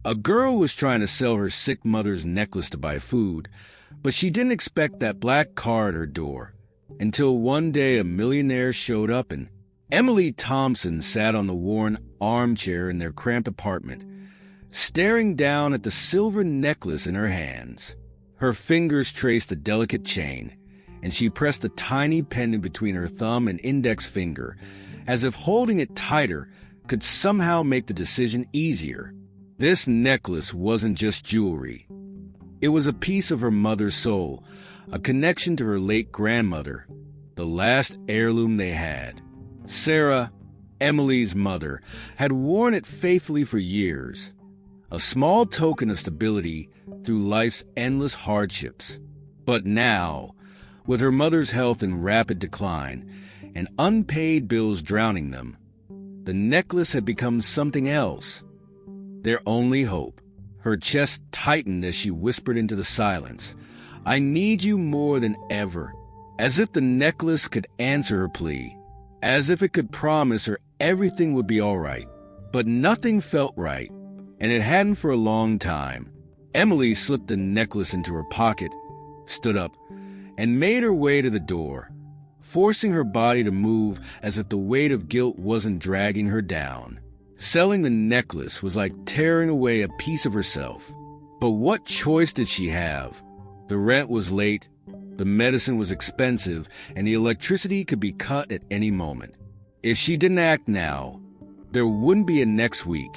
A girl was trying to sell her sick mother's necklace to buy food, but she didn't expect that black car at her door. Until one day a millionaire showed up and Emily Thompson sat on the worn armchair in their cramped apartment, staring down at the silver necklace in her hands. Her fingers traced the delicate chain, and she pressed the tiny pendant between her thumb and index finger, as if holding it tighter could somehow make the decision easier. This necklace wasn't just jewelry. It was a piece of her mother's soul, a connection to her late grandmother, the last heirloom they had. Sarah, Emily's mother, had worn it faithfully for years, a small token of stability through life's endless hardships. But now, with her mother's health in rapid decline and unpaid bills drowning them, the necklace had become something else. Their only hope. Her chest tightened as she whispered into the silence, "I need you more than ever," as if the necklace could answer her plea, as if it could promise her everything would be all right. But nothing felt right, and it hadn't for a long time. Emily slipped the necklace into her pocket, stood up, and made her way to the door, forcing her body to move as if the weight of guilt wasn't dragging her down. Selling the necklace was like tearing away a piece of herself. But what choice did she have? The rent was late, the medicine was expensive, and the electricity could be cut at any moment. If she didn't act now, there wouldn't be a next week.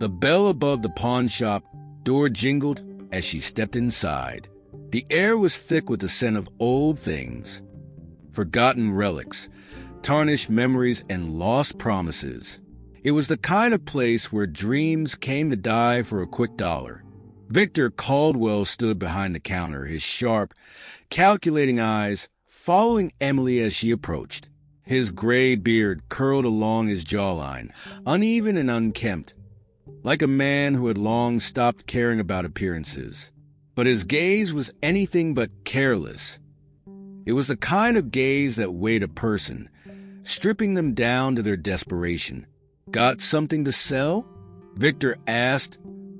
The bell above the pawn shop door jingled as she stepped inside. The air was thick with the scent of old things, forgotten relics, tarnished memories, and lost promises. It was the kind of place where dreams came to die for a quick dollar. Victor Caldwell stood behind the counter, his sharp, calculating eyes following Emily as she approached. His gray beard curled along his jawline, uneven and unkempt, like a man who had long stopped caring about appearances. But his gaze was anything but careless. It was the kind of gaze that weighed a person, stripping them down to their desperation. "Got something to sell?" Victor asked,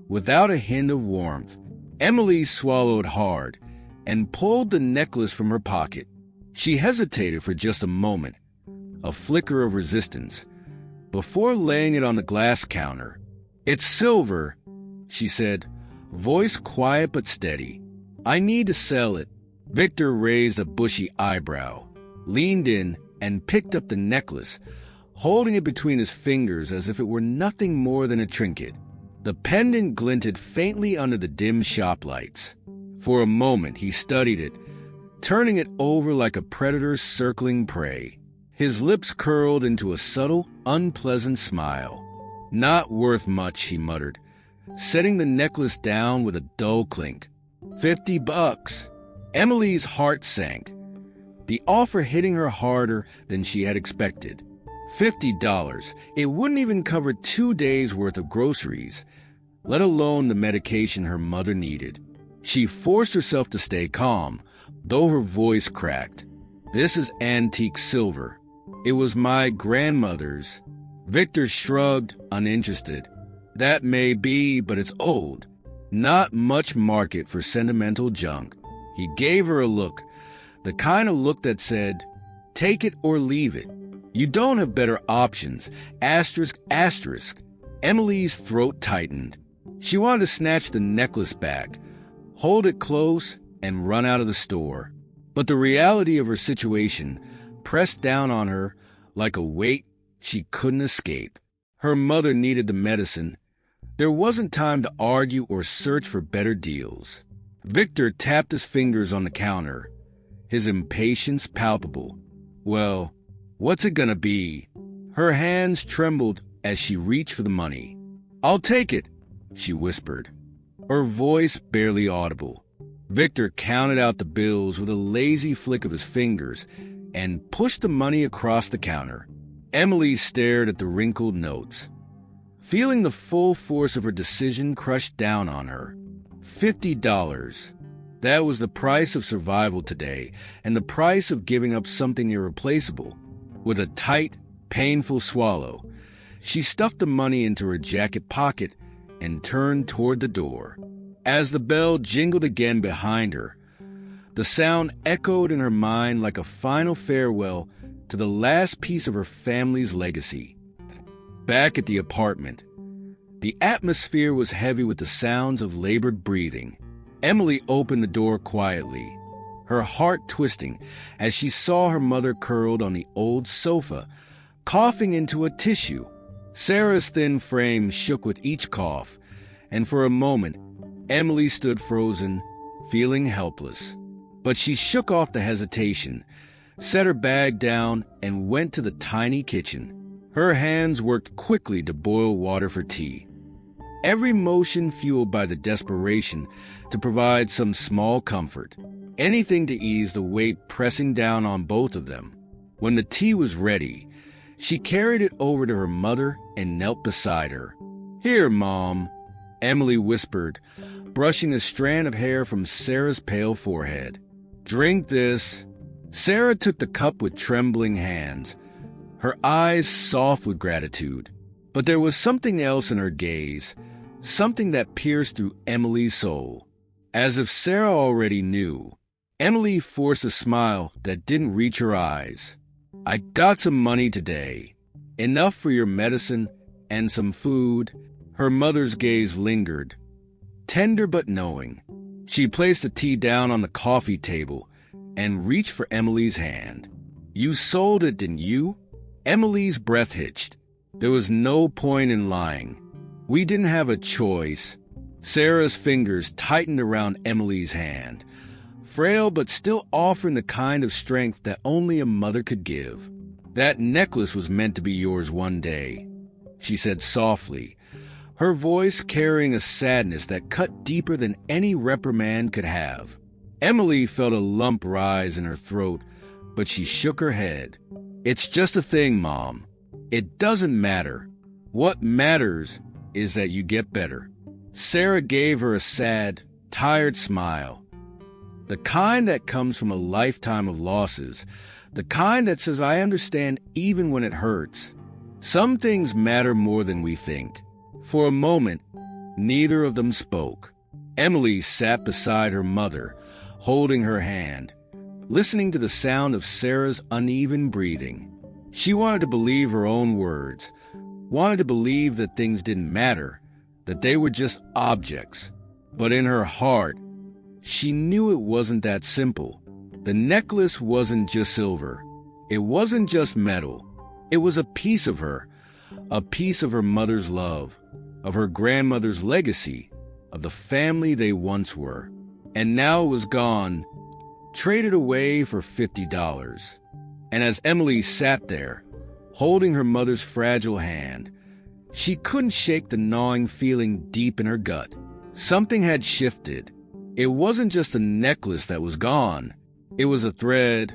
without a hint of warmth. Emily swallowed hard and pulled the necklace from her pocket. She hesitated for just a moment, a flicker of resistance, before laying it on the glass counter. "It's silver," she said, voice quiet but steady. "I need to sell it." Victor raised a bushy eyebrow, leaned in, and picked up the necklace, holding it between his fingers as if it were nothing more than a trinket. The pendant glinted faintly under the dim shop lights. For a moment he studied it, turning it over like a predator circling prey. His lips curled into a subtle, unpleasant smile. "Not worth much," he muttered, setting the necklace down with a dull clink. $50. Emily's heart sank, the offer hitting her harder than she had expected. $50. It wouldn't even cover 2 days' worth of groceries, let alone the medication her mother needed. She forced herself to stay calm, though her voice cracked. "This is antique silver. It was my grandmother's." Victor shrugged, uninterested. "That may be, but it's old. Not much market for sentimental junk." He gave her a look, the kind of look that said, "Take it or leave it. You don't have better options. Asterisk, asterisk." Emily's throat tightened. She wanted to snatch the necklace back, hold it close, and run out of the store. But the reality of her situation pressed down on her like a weight she couldn't escape. Her mother needed the medicine. There wasn't time to argue or search for better deals. Victor tapped his fingers on the counter, his impatience palpable. "Well, what's it gonna be?" Her hands trembled as she reached for the money. "I'll take it," she whispered, her voice barely audible. Victor counted out the bills with a lazy flick of his fingers and pushed the money across the counter. Emily stared at the wrinkled notes, feeling the full force of her decision crush down on her. $50. That was the price of survival today, and the price of giving up something irreplaceable. With a tight, painful swallow, she stuffed the money into her jacket pocket and turned toward the door. As the bell jingled again behind her, the sound echoed in her mind like a final farewell to the last piece of her family's legacy. Back at the apartment, the atmosphere was heavy with the sounds of labored breathing. Emily opened the door quietly, her heart twisting as she saw her mother curled on the old sofa, coughing into a tissue. Sarah's thin frame shook with each cough, and for a moment, Emily stood frozen, feeling helpless. But she shook off the hesitation, set her bag down, and went to the tiny kitchen. Her hands worked quickly to boil water for tea, every motion fueled by the desperation to provide some small comfort, anything to ease the weight pressing down on both of them. When the tea was ready, she carried it over to her mother and knelt beside her. "Here, Mom," Emily whispered, brushing a strand of hair from Sarah's pale forehead. "Drink this." Sarah took the cup with trembling hands, her eyes soft with gratitude. But there was something else in her gaze, something that pierced through Emily's soul. As if Sarah already knew, Emily forced a smile that didn't reach her eyes. "I got some money today. Enough for your medicine and some food." Her mother's gaze lingered, tender but knowing. She placed the tea down on the coffee table and reached for Emily's hand. "You sold it, didn't you?" Emily's breath hitched. There was no point in lying. "We didn't have a choice." Sarah's fingers tightened around Emily's hand, frail but still offering the kind of strength that only a mother could give. "That necklace was meant to be yours one day," she said softly, her voice carrying a sadness that cut deeper than any reprimand could have. Emily felt a lump rise in her throat, but she shook her head. "It's just a thing, Mom. It doesn't matter. What matters is that you get better." Sarah gave her a sad, tired smile, the kind that comes from a lifetime of losses, the kind that says, "I understand even when it hurts." Some things matter more than we think. For a moment, neither of them spoke. Emily sat beside her mother, holding her hand, listening to the sound of Sarah's uneven breathing. She wanted to believe her own words, wanted to believe that things didn't matter, that they were just objects. But in her heart, she knew it wasn't that simple. The necklace wasn't just silver. It wasn't just metal. It was a piece of her mother's love, of her grandmother's legacy, of the family they once were. And now it was gone, traded away for $50. And as Emily sat there, holding her mother's fragile hand, she couldn't shake the gnawing feeling deep in her gut. Something had shifted. It wasn't just the necklace that was gone. It was a thread,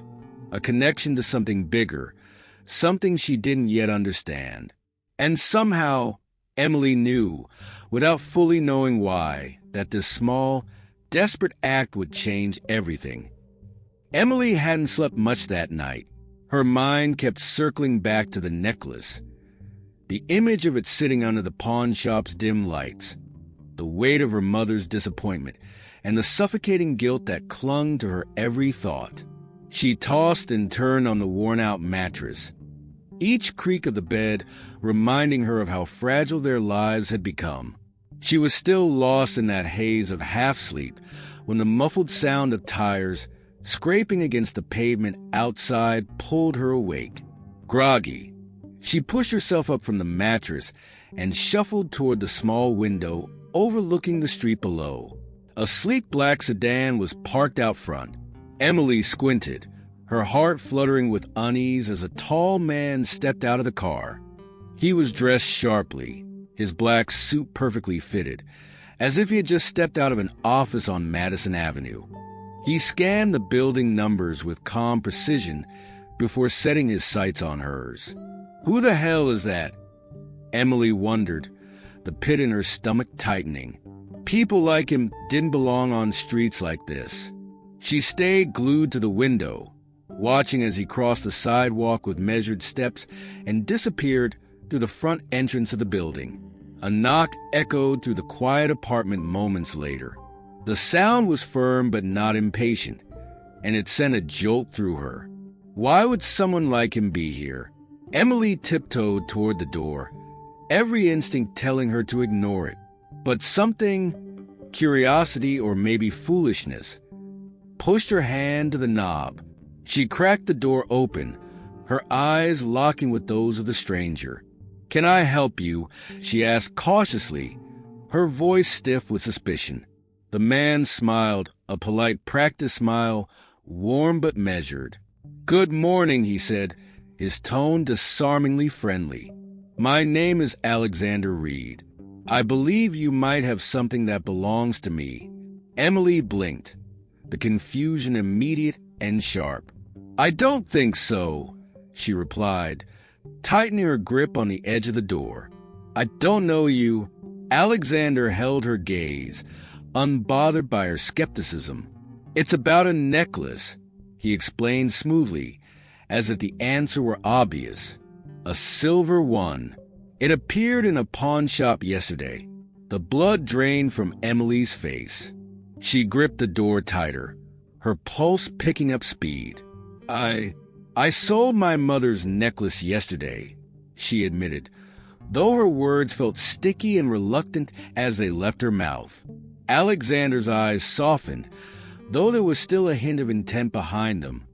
a connection to something bigger, something she didn't yet understand. And somehow, Emily knew, without fully knowing why, that this small, desperate act would change everything. Emily hadn't slept much that night. Her mind kept circling back to the necklace, the image of it sitting under the pawn shop's dim lights, the weight of her mother's disappointment, and the suffocating guilt that clung to her every thought. She tossed and turned on the worn-out mattress, each creak of the bed reminding her of how fragile their lives had become. She was still lost in that haze of half-sleep when the muffled sound of tires scraping against the pavement outside pulled her awake. Groggy, she pushed herself up from the mattress and shuffled toward the small window overlooking the street below. A sleek black sedan was parked out front. Emily squinted, her heart fluttering with unease as a tall man stepped out of the car. He was dressed sharply, his black suit perfectly fitted, as if he had just stepped out of an office on Madison Avenue. He scanned the building numbers with calm precision before setting his sights on hers. "Who the hell is that?" Emily wondered, the pit in her stomach tightening. People like him didn't belong on streets like this. She stayed glued to the window, watching as he crossed the sidewalk with measured steps and disappeared through the front entrance of the building. A knock echoed through the quiet apartment moments later. The sound was firm but not impatient, and it sent a jolt through her. Why would someone like him be here? Emily tiptoed toward the door, every instinct telling her to ignore it. But something, curiosity or maybe foolishness, pushed her hand to the knob. She cracked the door open, her eyes locking with those of the stranger. "Can I help you?" she asked cautiously, her voice stiff with suspicion. The man smiled, a polite practice smile, warm but measured. "Good morning," he said, his tone disarmingly friendly. "My name is Alexander Reed. I believe you might have something that belongs to me." Emily blinked, the confusion immediate and sharp. "I don't think so," she replied, tightening her grip on the edge of the door. "I don't know you." Alexander held her gaze, unbothered by her skepticism. "It's about a necklace," he explained smoothly, as if the answer were obvious. "A silver one. It appeared in a pawn shop yesterday." The blood drained from Emily's face. She gripped the door tighter, her pulse picking up speed. I sold my mother's necklace yesterday," she admitted, though her words felt sticky and reluctant as they left her mouth. Alexander's eyes softened, though there was still a hint of intent behind them,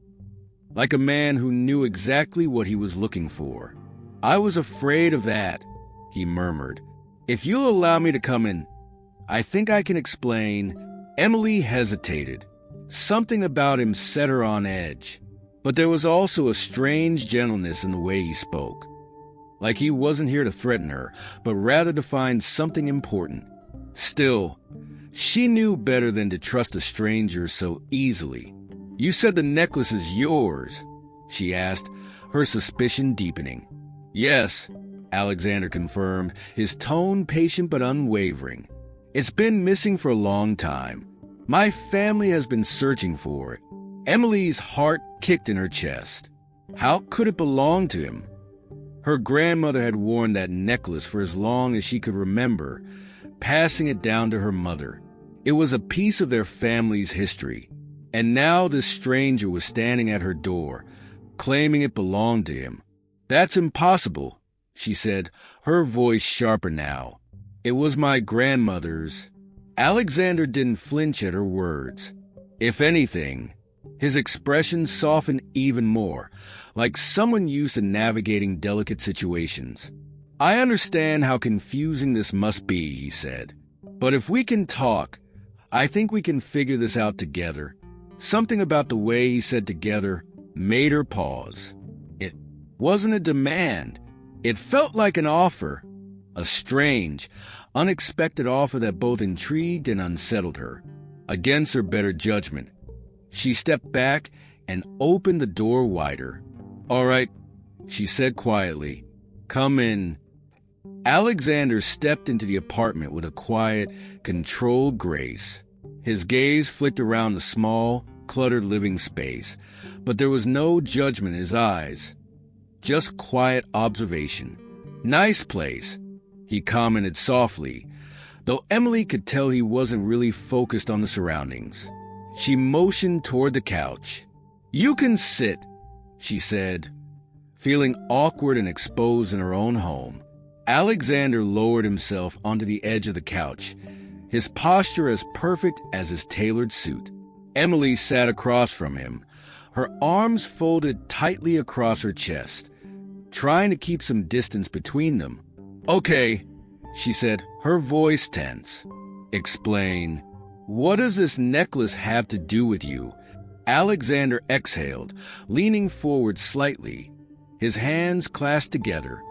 like a man who knew exactly what he was looking for. "I was afraid of that," he murmured. "If you'll allow me to come in, I think I can explain." Emily hesitated. Something about him set her on edge. But there was also a strange gentleness in the way he spoke, like he wasn't here to threaten her, but rather to find something important. Still, she knew better than to trust a stranger so easily. "You said the necklace is yours?" she asked, her suspicion deepening. "Yes," Alexander confirmed, his tone patient but unwavering. "It's been missing for a long time. My family has been searching for it." Emily's heart kicked in her chest. How could it belong to him? Her grandmother had worn that necklace for as long as she could remember, passing it down to her mother. It was a piece of their family's history. And now this stranger was standing at her door, claiming it belonged to him. "That's impossible," she said, her voice sharper now. "It was my grandmother's." Alexander didn't flinch at her words. If anything, his expression softened even more, like someone used to navigating delicate situations. "I understand how confusing this must be," he said. "But if we can talk, I think we can figure this out together." Something about the way he said "together" made her pause. It wasn't a demand. It felt like an offer, a strange, unexpected offer that both intrigued and unsettled her. Against her better judgment, she stepped back and opened the door wider. "All right," she said quietly. "Come in." Alexander stepped into the apartment with a quiet, controlled grace. His gaze flicked around the small, cluttered living space, but there was no judgment in his eyes, just quiet observation. "Nice place," he commented softly, though Emily could tell he wasn't really focused on the surroundings. She motioned toward the couch. "You can sit," she said, feeling awkward and exposed in her own home. Alexander lowered himself onto the edge of the couch, his posture as perfect as his tailored suit. Emily sat across from him, her arms folded tightly across her chest, trying to keep some distance between them. "Okay," she said, her voice tense. "Explain. What does this necklace have to do with you?" Alexander exhaled, leaning forward slightly, his hands clasped together.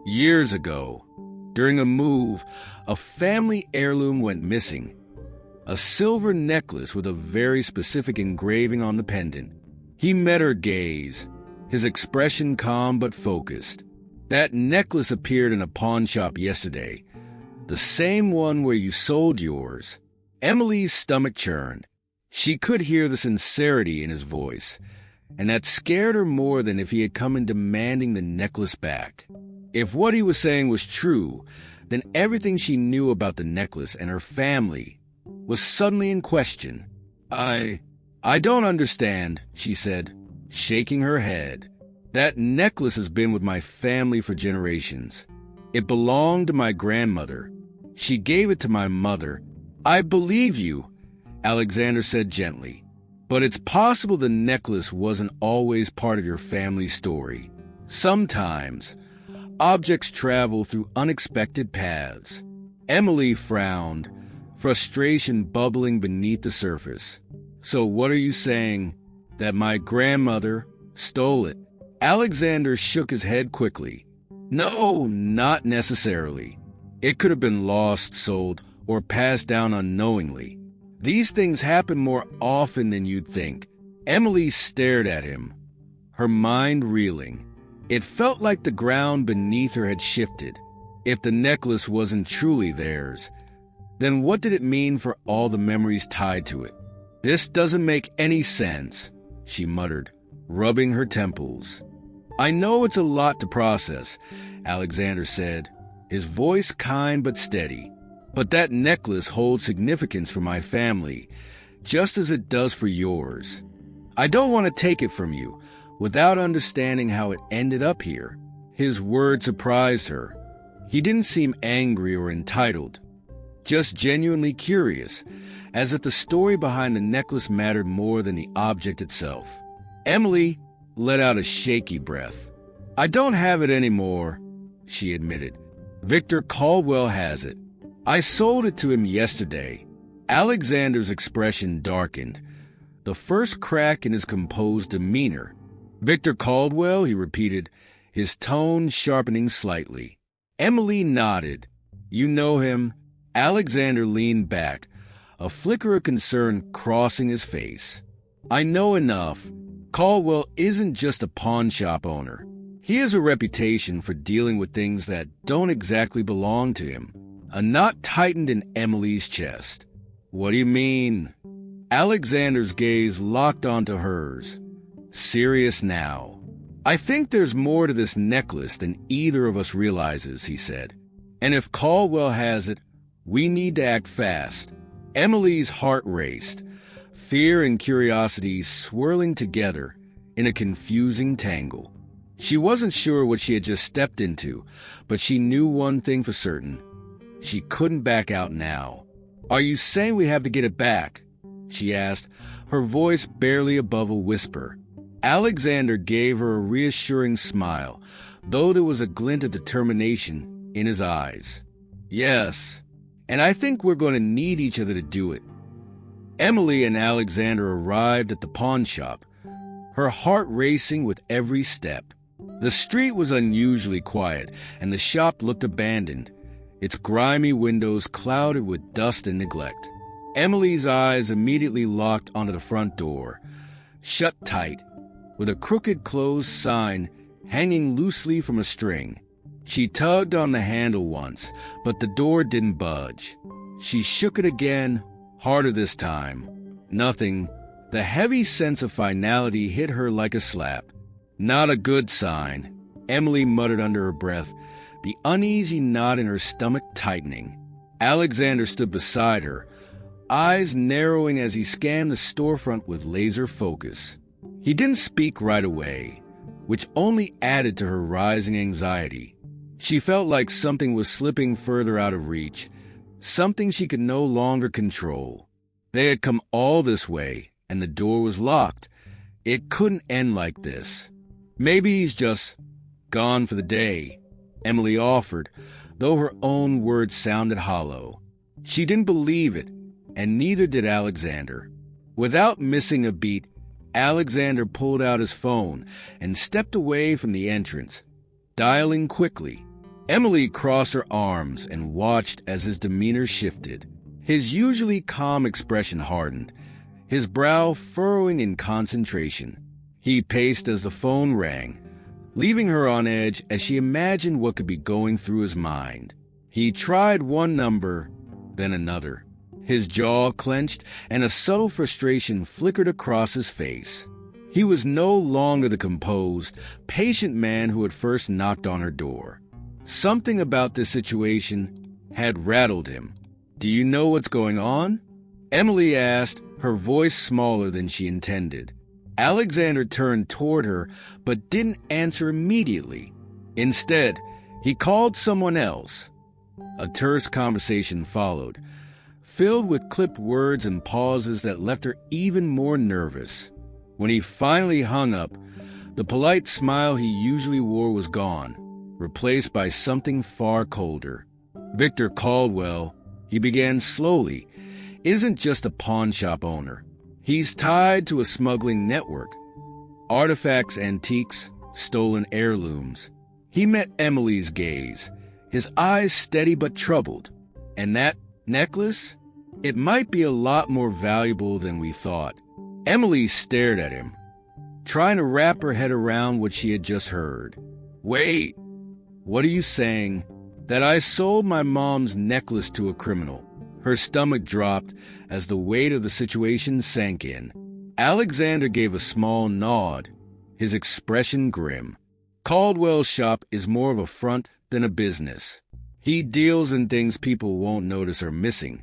"Years ago, during a move, a family heirloom went missing. A silver necklace with a very specific engraving on the pendant." He met her gaze, his expression calm but focused. "That necklace appeared in a pawn shop yesterday, the same one where you sold yours." Emily's stomach churned. She could hear the sincerity in his voice, and that scared her more than if he had come in demanding the necklace back. If what he was saying was true, Then everything she knew about the necklace and her family was suddenly in question. I don't understand, she said, shaking her head. That necklace has been with my family for generations. It belonged to my grandmother. She gave it to my mother. I believe you, Alexander said gently. But it's possible the necklace wasn't always part of your family's story. Sometimes, objects travel through unexpected paths. Emily frowned, frustration bubbling beneath the surface. So what are you saying? That my grandmother stole it? Alexander shook his head quickly. No, not necessarily. It could have been lost, sold, or passed down unknowingly. These things happen more often than you'd think. Emily stared at him, her mind reeling. It felt like the ground beneath her had shifted. If the necklace wasn't truly theirs, then what did it mean for all the memories tied to it? This doesn't make any sense, she muttered, rubbing her temples. I know it's a lot to process, Alexander said, his voice kind but steady. But that necklace holds significance for my family, just as it does for yours. I don't want to take it from you without understanding how it ended up here. His words surprised her. He didn't seem angry or entitled, just genuinely curious, as if the story behind the necklace mattered more than the object itself. Emily let out a shaky breath. I don't have it anymore, she admitted. Victor Caldwell has it. I sold it to him yesterday. Alexander's expression darkened, the first crack in his composed demeanor. Victor Caldwell, he repeated, his tone sharpening slightly. Emily nodded. You know him? Alexander leaned back, a flicker of concern crossing his face. I know enough. Caldwell isn't just a pawn shop owner. He has a reputation for dealing with things that don't exactly belong to him. A knot tightened in Emily's chest. What do you mean? Alexander's gaze locked onto hers. Serious now. I think there's more to this necklace than either of us realizes, he said. And if Caldwell has it, we need to act fast. Emily's heart raced, fear and curiosity swirling together in a confusing tangle. She wasn't sure what she had just stepped into, but she knew one thing for certain. She couldn't back out now. Are you saying we have to get it back? She asked, her voice barely above a whisper. Alexander gave her a reassuring smile, though there was a glint of determination in his eyes. Yes, and I think we're going to need each other to do it. Emily and Alexander arrived at the pawn shop, her heart racing with every step. The street was unusually quiet, and the shop looked abandoned, its grimy windows clouded with dust and neglect. Emily's eyes immediately locked onto the front door, shut tight, with a crooked closed sign hanging loosely from a string. She tugged on the handle once, but the door didn't budge. She shook it again, harder this time. Nothing. The heavy sense of finality hit her like a slap. Not a good sign, Emily muttered under her breath, the uneasy knot in her stomach tightening. Alexander stood beside her, eyes narrowing as he scanned the storefront with laser focus. He didn't speak right away, which only added to her rising anxiety. She felt like something was slipping further out of reach, something she could no longer control. They had come all this way, and the door was locked. It couldn't end like this. Maybe he's just gone for the day, Emily offered, though her own words sounded hollow. She didn't believe it, and neither did Alexander. Without missing a beat, Alexander pulled out his phone and stepped away from the entrance, dialing quickly. Emily crossed her arms and watched as his demeanor shifted. His usually calm expression hardened, his brow furrowing in concentration. He paced as the phone rang, leaving her on edge as she imagined what could be going through his mind. He tried one number, then another. His jaw clenched, and a subtle frustration flickered across his face. He was no longer the composed, patient man who had first knocked on her door. Something about this situation had rattled him. "Do you know what's going on?" Emily asked, her voice smaller than she intended. Alexander turned toward her, but didn't answer immediately. Instead, he called someone else. A terse conversation followed, filled with clipped words and pauses that left her even more nervous. When he finally hung up, the polite smile he usually wore was gone, replaced by something far colder. Victor Caldwell, he began slowly, isn't just a pawn shop owner. He's tied to a smuggling network. Artifacts, antiques, stolen heirlooms. He met Emily's gaze, his eyes steady but troubled. And that necklace? It might be a lot more valuable than we thought. Emily stared at him, trying to wrap her head around what she had just heard. "Wait, what are you saying? That I sold my mom's necklace to a criminal?" Her stomach dropped as the weight of the situation sank in. Alexander gave a small nod, his expression grim. Caldwell's shop is more of a front than a business. He deals in things people won't notice are missing,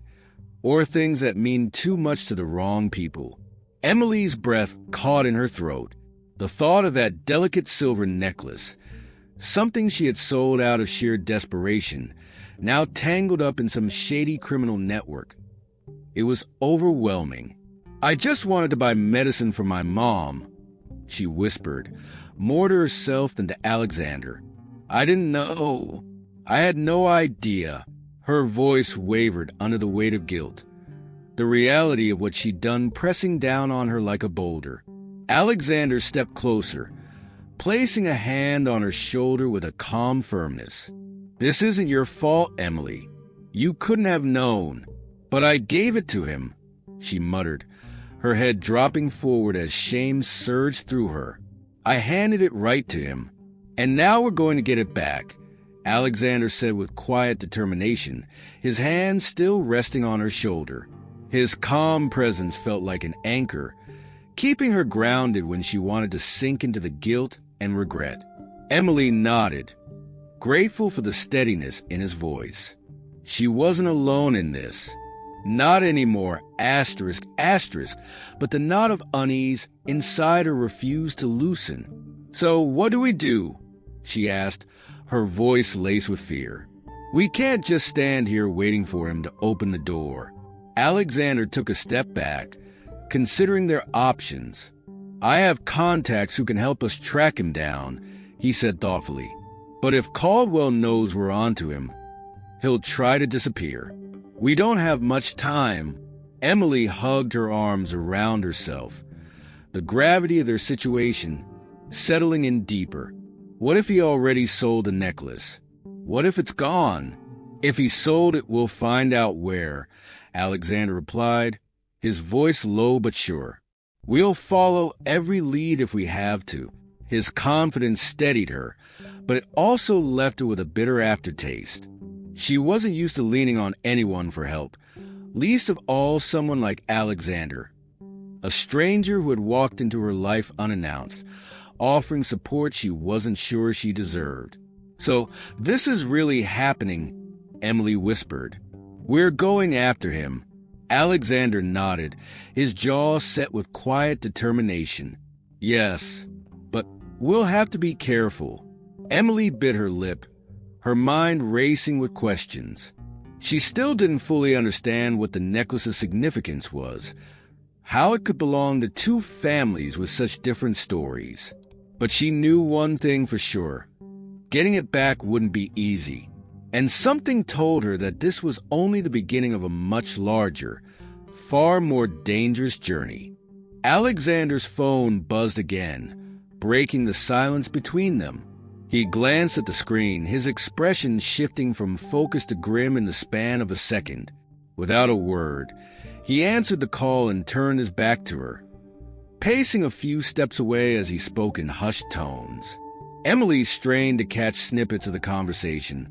or things that mean too much to the wrong people. Emily's breath caught in her throat. The thought of that delicate silver necklace, something she had sold out of sheer desperation, now tangled up in some shady criminal network. It was overwhelming. "I just wanted to buy medicine for my mom," she whispered, more to herself than to Alexander. "I didn't know. I had no idea." Her voice wavered under the weight of guilt, the reality of what she'd done pressing down on her like a boulder. Alexander stepped closer, placing a hand on her shoulder with a calm firmness. "This isn't your fault, Emily. You couldn't have known. But I gave it to him," she muttered, her head dropping forward as shame surged through her. "I handed it right to him. And now we're going to get it back," Alexander said with quiet determination, his hand still resting on her shoulder. His calm presence felt like an anchor, keeping her grounded when she wanted to sink into the guilt and regret. Emily nodded, grateful for the steadiness in his voice. She wasn't alone in this. Not anymore, asterisk, asterisk, but the knot of unease inside her refused to loosen. "So what do we do?" she asked, her voice laced with fear. "We can't just stand here waiting for him to open the door." Alexander took a step back, considering their options. "I have contacts who can help us track him down," he said thoughtfully. "But if Caldwell knows we're onto him, he'll try to disappear. We don't have much time." Emily hugged her arms around herself, the gravity of their situation settling in deeper. What if he already sold the necklace? What if it's gone? "If he sold it, we'll find out where," Alexander replied, his voice low but sure. "We'll follow every lead if we have to." His confidence steadied her, but it also left her with a bitter aftertaste. She wasn't used to leaning on anyone for help, least of all someone like Alexander, a stranger who had walked into her life unannounced, offering support she wasn't sure she deserved. "So this is really happening," Emily whispered. "We're going after him." Alexander nodded, his jaw set with quiet determination. "Yes, but we'll have to be careful." Emily bit her lip, her mind racing with questions. She still didn't fully understand what the necklace's significance was, how it could belong to two families with such different stories. But she knew one thing for sure. Getting it back wouldn't be easy. And something told her that this was only the beginning of a much larger, far more dangerous journey. Alexander's phone buzzed again, breaking the silence between them. He glanced at the screen, his expression shifting from focus to grim in the span of a second. Without a word, he answered the call and turned his back to her, pacing a few steps away as he spoke in hushed tones. Emily strained to catch snippets of the conversation.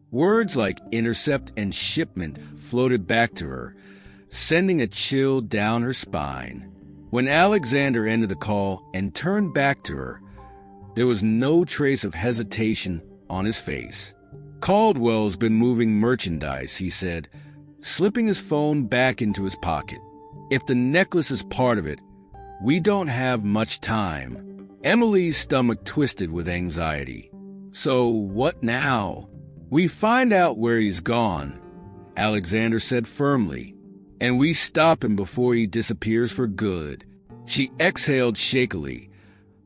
Words like intercept and shipment floated back to her, sending a chill down her spine. When Alexander ended the call and turned back to her, there was no trace of hesitation on his face. Caldwell's been moving merchandise, he said, slipping his phone back into his pocket. If the necklace is part of it, we don't have much time. Emily's stomach twisted with anxiety. So what now? We find out where he's gone, Alexander said firmly, and we stop him before he disappears for good. She exhaled shakily,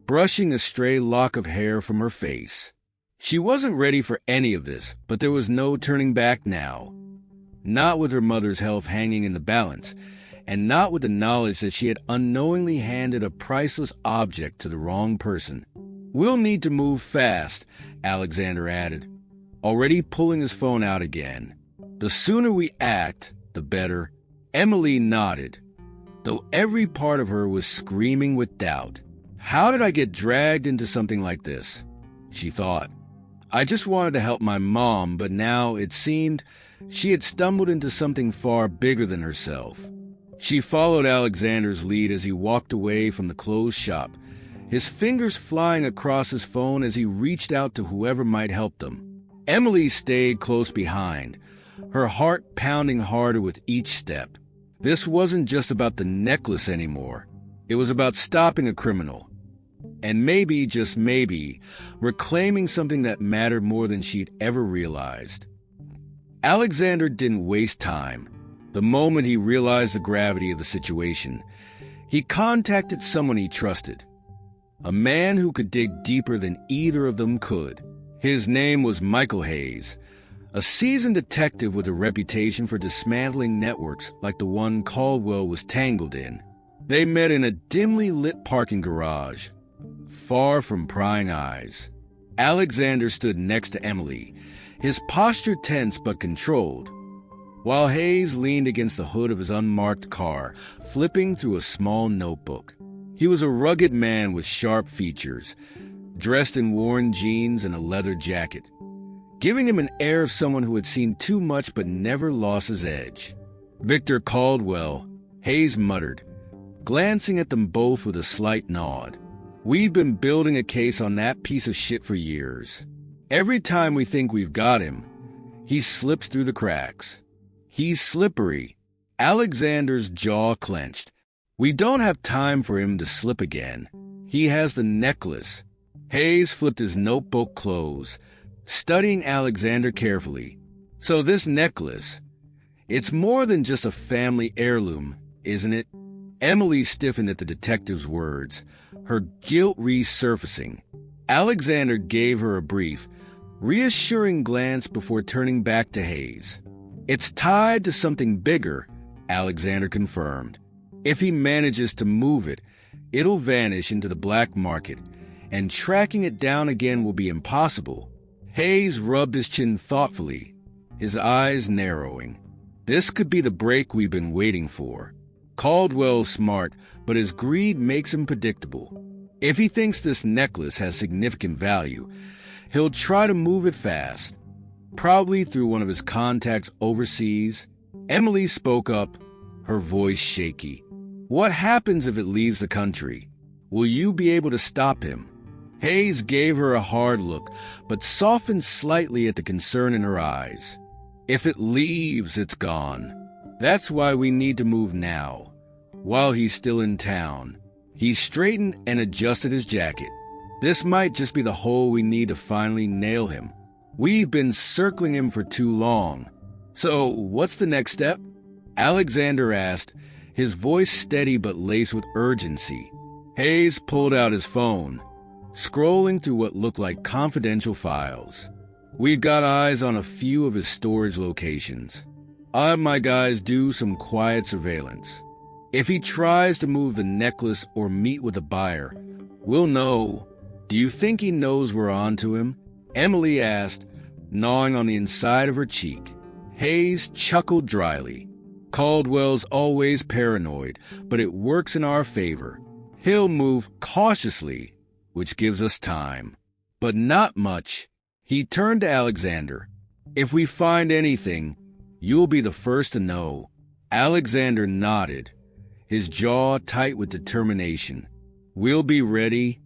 brushing a stray lock of hair from her face. She wasn't ready for any of this, but there was no turning back now. Not with her mother's health hanging in the balance, and not with the knowledge that she had unknowingly handed a priceless object to the wrong person. We'll need to move fast, Alexander added, already pulling his phone out again. The sooner we act, the better. Emily nodded, though every part of her was screaming with doubt. How did I get dragged into something like this? She thought. I just wanted to help my mom, but now it seemed she had stumbled into something far bigger than herself. She followed Alexander's lead as he walked away from the closed shop, his fingers flying across his phone as he reached out to whoever might help them. Emily stayed close behind, her heart pounding harder with each step. This wasn't just about the necklace anymore. It was about stopping a criminal. And maybe, just maybe, reclaiming something that mattered more than she'd ever realized. Alexander didn't waste time. The moment he realized the gravity of the situation, he contacted someone he trusted. A man who could dig deeper than either of them could. His name was Michael Hayes, a seasoned detective with a reputation for dismantling networks like the one Caldwell was tangled in. They met in a dimly lit parking garage, far from prying eyes. Alexander stood next to Emily, his posture tense but controlled, while Hayes leaned against the hood of his unmarked car, flipping through a small notebook. He was a rugged man with sharp features, dressed in worn jeans and a leather jacket, giving him an air of someone who had seen too much but never lost his edge. Victor Caldwell, Hayes muttered, glancing at them both with a slight nod. We've been building a case on that piece of shit for years. Every time we think we've got him, he slips through the cracks. He's slippery. Alexander's jaw clenched. We don't have time for him to slip again. He has the necklace. Hayes flipped his notebook closed, studying Alexander carefully. So this necklace, it's more than just a family heirloom, isn't it? Emily stiffened at the detective's words, her guilt resurfacing. Alexander gave her a brief, reassuring glance before turning back to Hayes. It's tied to something bigger, Alexander confirmed. If he manages to move it, it'll vanish into the black market, and tracking it down again will be impossible. Hayes rubbed his chin thoughtfully, his eyes narrowing. This could be the break we've been waiting for. Caldwell's smart, but his greed makes him predictable. If he thinks this necklace has significant value, he'll try to move it fast, probably through one of his contacts overseas. Emily spoke up, her voice shaky. What happens if it leaves the country? Will you be able to stop him? Hayes gave her a hard look, but softened slightly at the concern in her eyes. If it leaves, it's gone. That's why we need to move now, while he's still in town. He straightened and adjusted his jacket. This might just be the hole we need to finally nail him. We've been circling him for too long. So, what's the next step? Alexander asked, his voice steady but laced with urgency. Hayes pulled out his phone, scrolling through what looked like confidential files. We've got eyes on a few of his storage locations. I'll have my guys do some quiet surveillance. If he tries to move the necklace or meet with a buyer, we'll know. Do you think he knows we're on to him? Emily asked, gnawing on the inside of her cheek. Hayes chuckled dryly. Caldwell's always paranoid, but it works in our favor. He'll move cautiously, which gives us time. But not much. He turned to Alexander. If we find anything, you'll be the first to know. Alexander nodded, his jaw tight with determination. We'll be ready.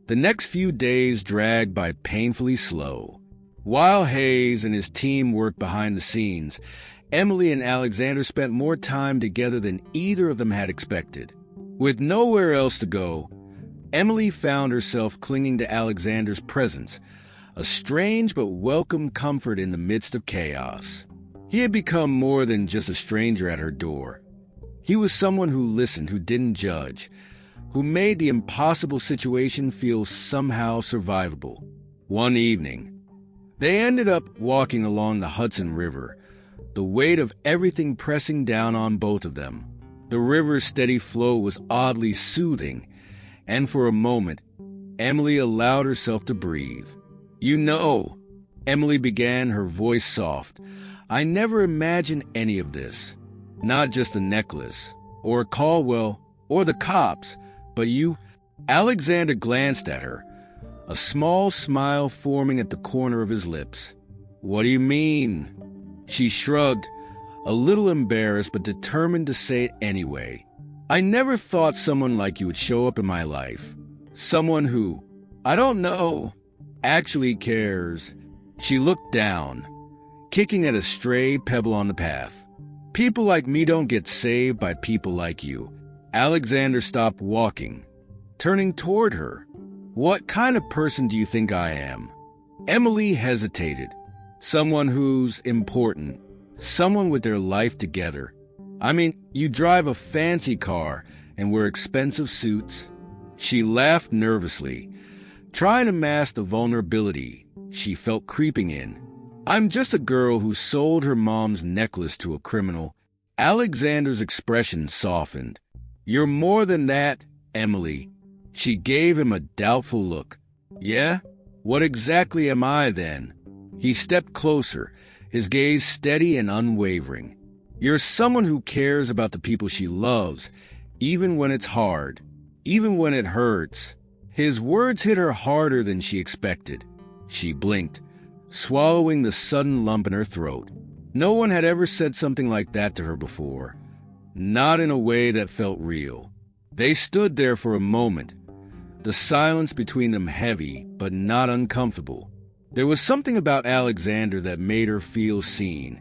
The next few days dragged by painfully slow. While Hayes and his team worked behind the scenes, Emily and Alexander spent more time together than either of them had expected. With nowhere else to go, Emily found herself clinging to Alexander's presence, a strange but welcome comfort in the midst of chaos. He had become more than just a stranger at her door. He was someone who listened, who didn't judge, who made the impossible situation feel somehow survivable. One evening, they ended up walking along the Hudson River, the weight of everything pressing down on both of them. The river's steady flow was oddly soothing, and for a moment, Emily allowed herself to breathe. "You know," Emily began, her voice soft, "I never imagined any of this. Not just the necklace, or Caldwell, or the cops, but you." Alexander glanced at her, a small smile forming at the corner of his lips. "What do you mean?" She shrugged, a little embarrassed but determined to say it anyway. "I never thought someone like you would show up in my life. Someone who, I don't know, actually cares." She looked down, kicking at a stray pebble on the path. "People like me don't get saved by people like you." Alexander stopped walking, turning toward her. "What kind of person do you think I am?" Emily hesitated. "Someone who's important. Someone with their life together. I mean, you drive a fancy car and wear expensive suits." She laughed nervously, trying to mask the vulnerability she felt creeping in. "I'm just a girl who sold her mom's necklace to a criminal." Alexander's expression softened. "You're more than that, Emily." She gave him a doubtful look. "Yeah? What exactly am I, then?" He stepped closer, his gaze steady and unwavering. "You're someone who cares about the people she loves, even when it's hard, even when it hurts." His words hit her harder than she expected. She blinked, swallowing the sudden lump in her throat. No one had ever said something like that to her before, not in a way that felt real. They stood there for a moment, the silence between them heavy but not uncomfortable. There was something about Alexander that made her feel seen,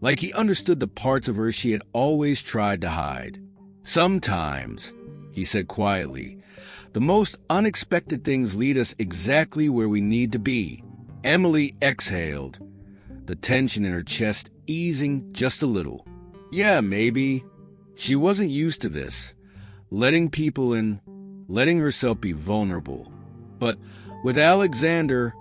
like he understood the parts of her she had always tried to hide. "Sometimes," he said quietly, "the most unexpected things lead us exactly where we need to be." Emily exhaled, the tension in her chest easing just a little. "Yeah, maybe." She wasn't used to this, letting people in, letting herself be vulnerable. But with Alexander,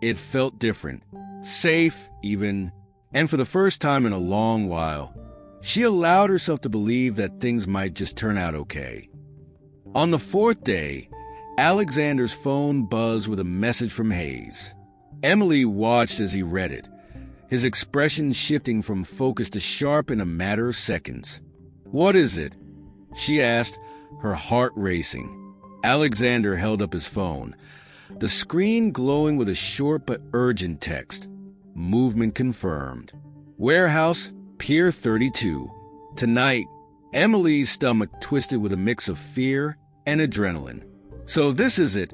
it felt different, safe even, and for the first time in a long while, she allowed herself to believe that things might just turn out okay. On the fourth day, Alexander's phone buzzed with a message from Hayes. Emily watched as he read it, his expression shifting from focus to sharp in a matter of seconds. "What is it?" she asked, her heart racing. Alexander held up his phone, the screen glowing with a short but urgent text. Movement confirmed. Warehouse, Pier 32. Tonight. Emily's stomach twisted with a mix of fear and adrenaline. "So this is it,"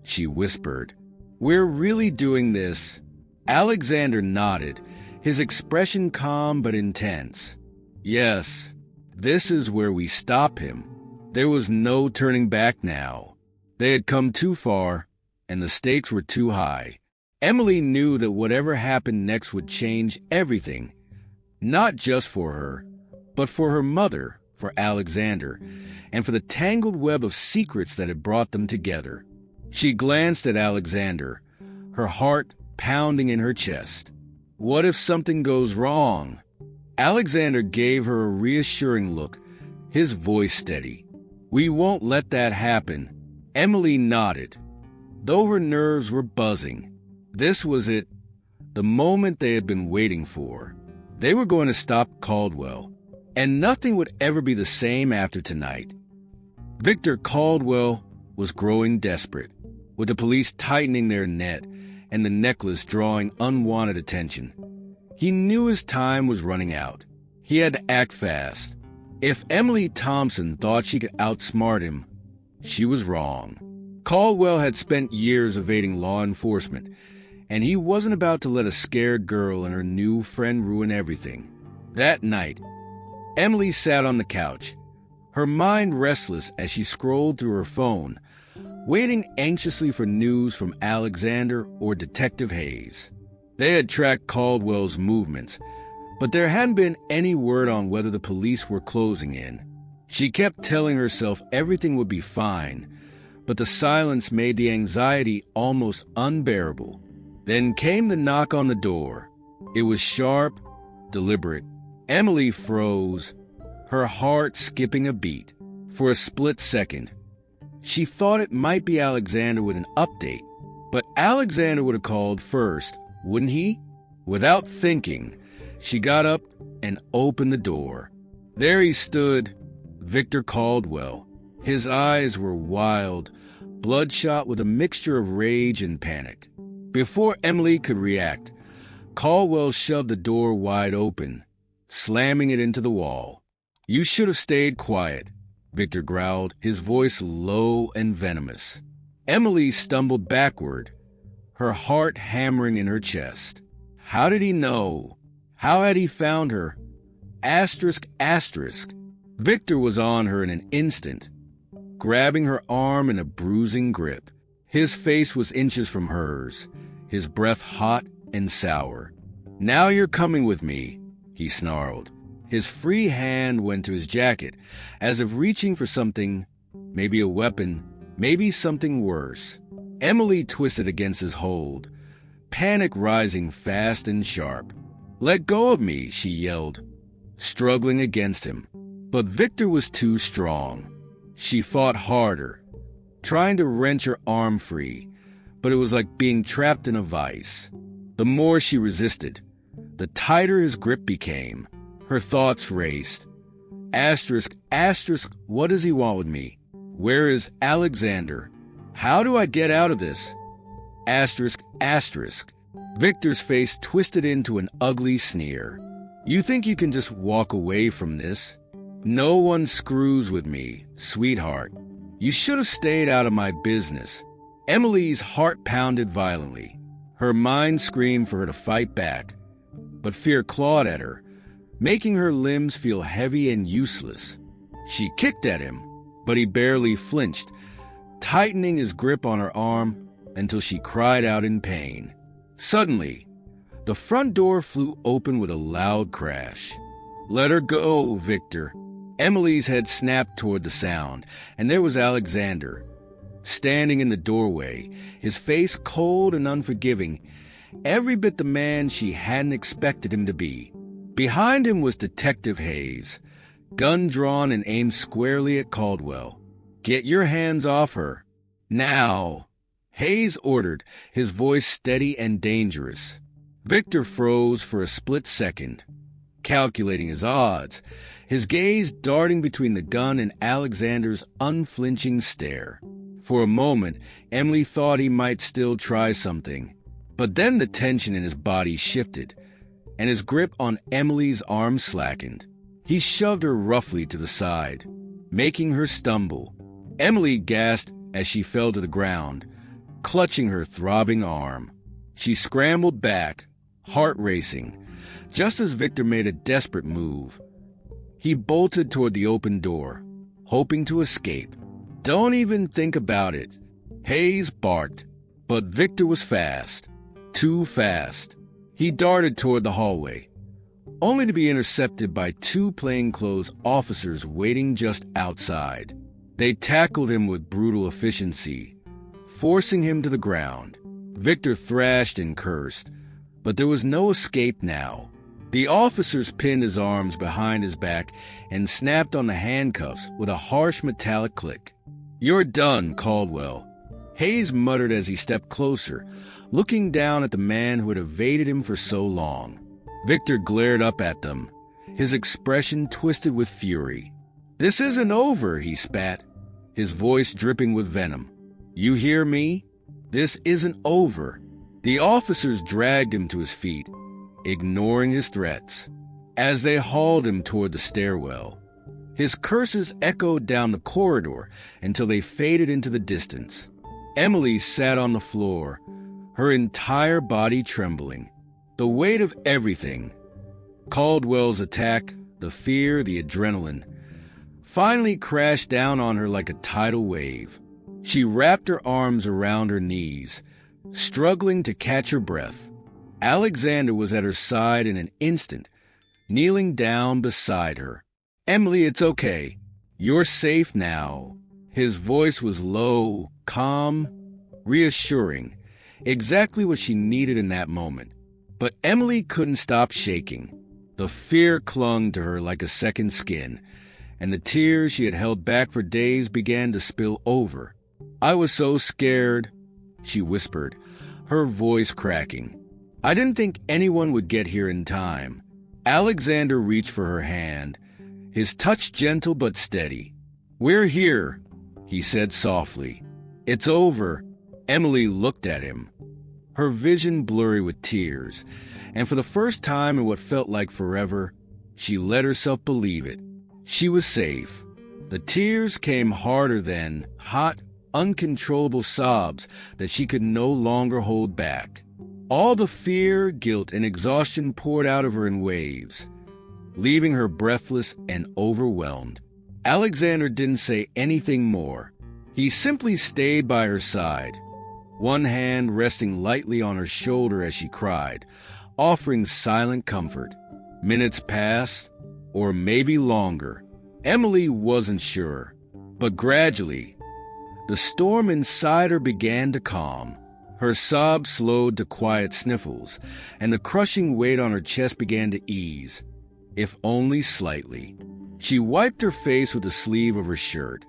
she whispered. "We're really doing this?" Alexander nodded, his expression calm but intense. "Yes, this is where we stop him." There was no turning back now. They had come too far, and the stakes were too high. Emily knew that whatever happened next would change everything, not just for her, but for her mother, for Alexander, and for the tangled web of secrets that had brought them together. She glanced at Alexander, her heart pounding in her chest. What if something goes wrong? Alexander gave her a reassuring look, his voice steady. "We won't let that happen." Emily nodded, though her nerves were buzzing. This was it, the moment they had been waiting for. They were going to stop Caldwell, and nothing would ever be the same after tonight. Victor Caldwell was growing desperate, with the police tightening their net and the necklace drawing unwanted attention. He knew his time was running out. He had to act fast. If Emily Thompson thought she could outsmart him, she was wrong. Caldwell had spent years evading law enforcement, and he wasn't about to let a scared girl and her new friend ruin everything. That night, Emily sat on the couch, her mind restless as she scrolled through her phone, waiting anxiously for news from Alexander or Detective Hayes. They had tracked Caldwell's movements, but there hadn't been any word on whether the police were closing in. She kept telling herself everything would be fine, but the silence made the anxiety almost unbearable. Then came the knock on the door. It was sharp, deliberate. Emily froze, her heart skipping a beat. For a split second, she thought it might be Alexander with an update. But Alexander would have called first, wouldn't he? Without thinking, she got up and opened the door. There he stood, Victor Caldwell. His eyes were wild, bloodshot with a mixture of rage and panic. Before Emily could react, Caldwell shoved the door wide open, slamming it into the wall. "You should have stayed quiet," Victor growled, his voice low and venomous. Emily stumbled backward, her heart hammering in her chest. How did he know? How had he found her? Asterisk, asterisk. Victor was on her in an instant, grabbing her arm in a bruising grip. His face was inches from hers, his breath hot and sour. "Now you're coming with me," he snarled. His free hand went to his jacket, as if reaching for something, maybe a weapon, maybe something worse. Emily twisted against his hold, panic rising fast and sharp. "Let go of me," she yelled, struggling against him. But Victor was too strong. She fought harder, trying to wrench her arm free, but it was like being trapped in a vice. The more she resisted, the tighter his grip became. Her thoughts raced. Asterisk, asterisk, what does he want with me? Where is Alexander? How do I get out of this? Asterisk, asterisk. Victor's face twisted into an ugly sneer. "You think you can just walk away from this? No one screws with me, sweetheart. You should have stayed out of my business." Emily's heart pounded violently. Her mind screamed for her to fight back, but fear clawed at her, making her limbs feel heavy and useless. She kicked at him, but he barely flinched, tightening his grip on her arm until she cried out in pain. Suddenly, the front door flew open with a loud crash. "Let her go, Victor." Emily's head snapped toward the sound, and there was Alexander, standing in the doorway, his face cold and unforgiving, every bit the man she hadn't expected him to be. Behind him was Detective Hayes, gun drawn and aimed squarely at Caldwell. "Get your hands off her. Now," Hayes ordered, his voice steady and dangerous. Victor froze for a split second, calculating his odds, his gaze darting between the gun and Alexander's unflinching stare. For a moment, Emily thought he might still try something, but then the tension in his body shifted, and his grip on Emily's arm slackened. He shoved her roughly to the side, making her stumble. Emily gasped as she fell to the ground, clutching her throbbing arm. She scrambled back, heart racing, just as Victor made a desperate move. He bolted toward the open door, hoping to escape. "Don't even think about it," Hayes barked, but Victor was fast, too fast. He darted toward the hallway, only to be intercepted by two plainclothes officers waiting just outside. They tackled him with brutal efficiency, forcing him to the ground. Victor thrashed and cursed, but there was no escape now. The officers pinned his arms behind his back and snapped on the handcuffs with a harsh metallic click. "You're done, Caldwell," Hayes muttered as he stepped closer, looking down at the man who had evaded him for so long. Victor glared up at them, his expression twisted with fury. "This isn't over," he spat, his voice dripping with venom. "You hear me? This isn't over." The officers dragged him to his feet, ignoring his threats, as they hauled him toward the stairwell. His curses echoed down the corridor until they faded into the distance. Emily sat on the floor, her entire body trembling. The weight of everything, Caldwell's attack, the fear, the adrenaline, finally crashed down on her like a tidal wave. She wrapped her arms around her knees, struggling to catch her breath. Alexander was at her side in an instant, kneeling down beside her. "Emily, it's okay. You're safe now." His voice was low, calm, reassuring, exactly what she needed in that moment. But Emily couldn't stop shaking. The fear clung to her like a second skin, and the tears she had held back for days began to spill over. "I was so scared," she whispered, her voice cracking. "I didn't think anyone would get here in time." Alexander reached for her hand, his touch gentle but steady. "We're here," he said softly. "It's over." Emily looked at him, her vision blurry with tears, and for the first time in what felt like forever, she let herself believe it. She was safe. The tears came harder than hot, uncontrollable sobs that she could no longer hold back. All the fear, guilt, and exhaustion poured out of her in waves, leaving her breathless and overwhelmed. Alexander didn't say anything more. He simply stayed by her side, one hand resting lightly on her shoulder as she cried, offering silent comfort. Minutes passed, or maybe longer. Emily wasn't sure, but gradually, the storm inside her began to calm. Her sobs slowed to quiet sniffles, and the crushing weight on her chest began to ease, if only slightly. She wiped her face with the sleeve of her shirt,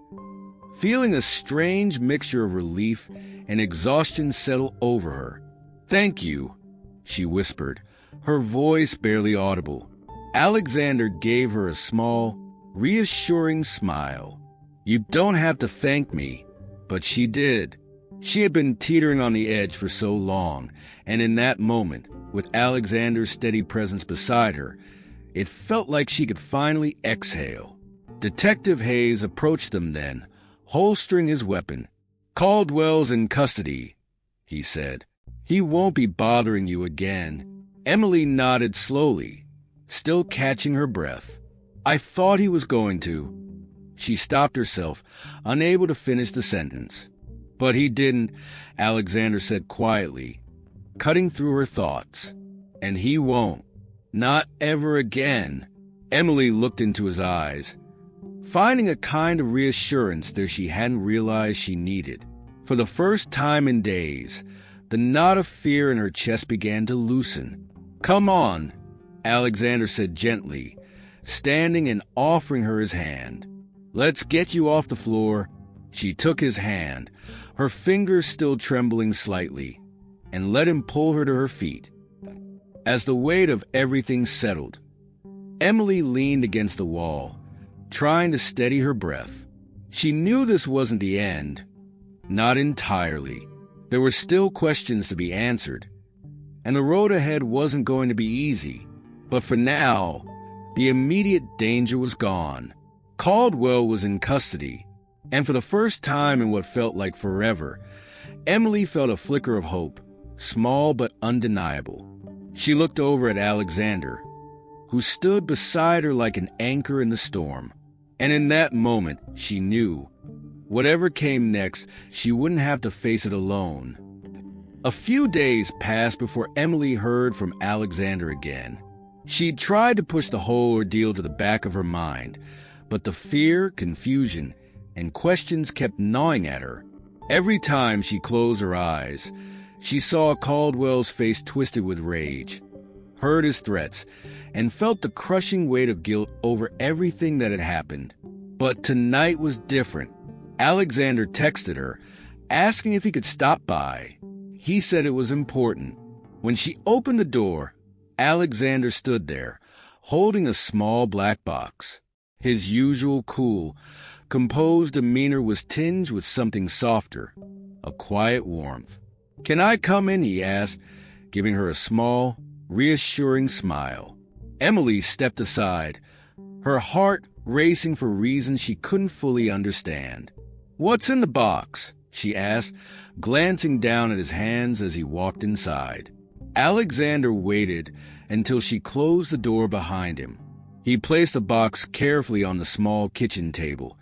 feeling a strange mixture of relief and exhaustion settle over her. "Thank you," she whispered, her voice barely audible. Alexander gave her a small, reassuring smile. "You don't have to thank me," but she did. She had been teetering on the edge for so long, and in that moment, with Alexander's steady presence beside her, it felt like she could finally exhale. Detective Hayes approached them then, holstering his weapon. "Caldwell's in custody," he said. "He won't be bothering you again." Emily nodded slowly, still catching her breath. "I thought he was going to." She stopped herself, unable to finish the sentence. "But he didn't," Alexander said quietly, cutting through her thoughts. "And he won't. Not ever again." Emily looked into his eyes, finding a kind of reassurance there she hadn't realized she needed. For the first time in days, the knot of fear in her chest began to loosen. "Come on," Alexander said gently, standing and offering her his hand. "Let's get you off the floor." She took his hand, her fingers still trembling slightly, and let him pull her to her feet. As the weight of everything settled, Emily leaned against the wall, trying to steady her breath. She knew this wasn't the end. Not entirely. There were still questions to be answered, and the road ahead wasn't going to be easy. But for now, the immediate danger was gone. Caldwell was in custody, and for the first time in what felt like forever, Emily felt a flicker of hope, small but undeniable. She looked over at Alexander, who stood beside her like an anchor in the storm. And in that moment, she knew, whatever came next, she wouldn't have to face it alone. A few days passed before Emily heard from Alexander again. She'd tried to push the whole ordeal to the back of her mind, but the fear, confusion, and questions kept gnawing at her. Every time she closed her eyes, she saw Caldwell's face twisted with rage, heard his threats, and felt the crushing weight of guilt over everything that had happened. But tonight was different. Alexander texted her, asking if he could stop by. He said it was important. When she opened the door, Alexander stood there, holding a small black box. His usual cool, composed demeanor was tinged with something softer, a quiet warmth. "Can I come in?" he asked, giving her a small, reassuring smile. Emily stepped aside, her heart racing for reasons she couldn't fully understand. "What's in the box?" she asked, glancing down at his hands as he walked inside. Alexander waited until she closed the door behind him. He placed the box carefully on the small kitchen table,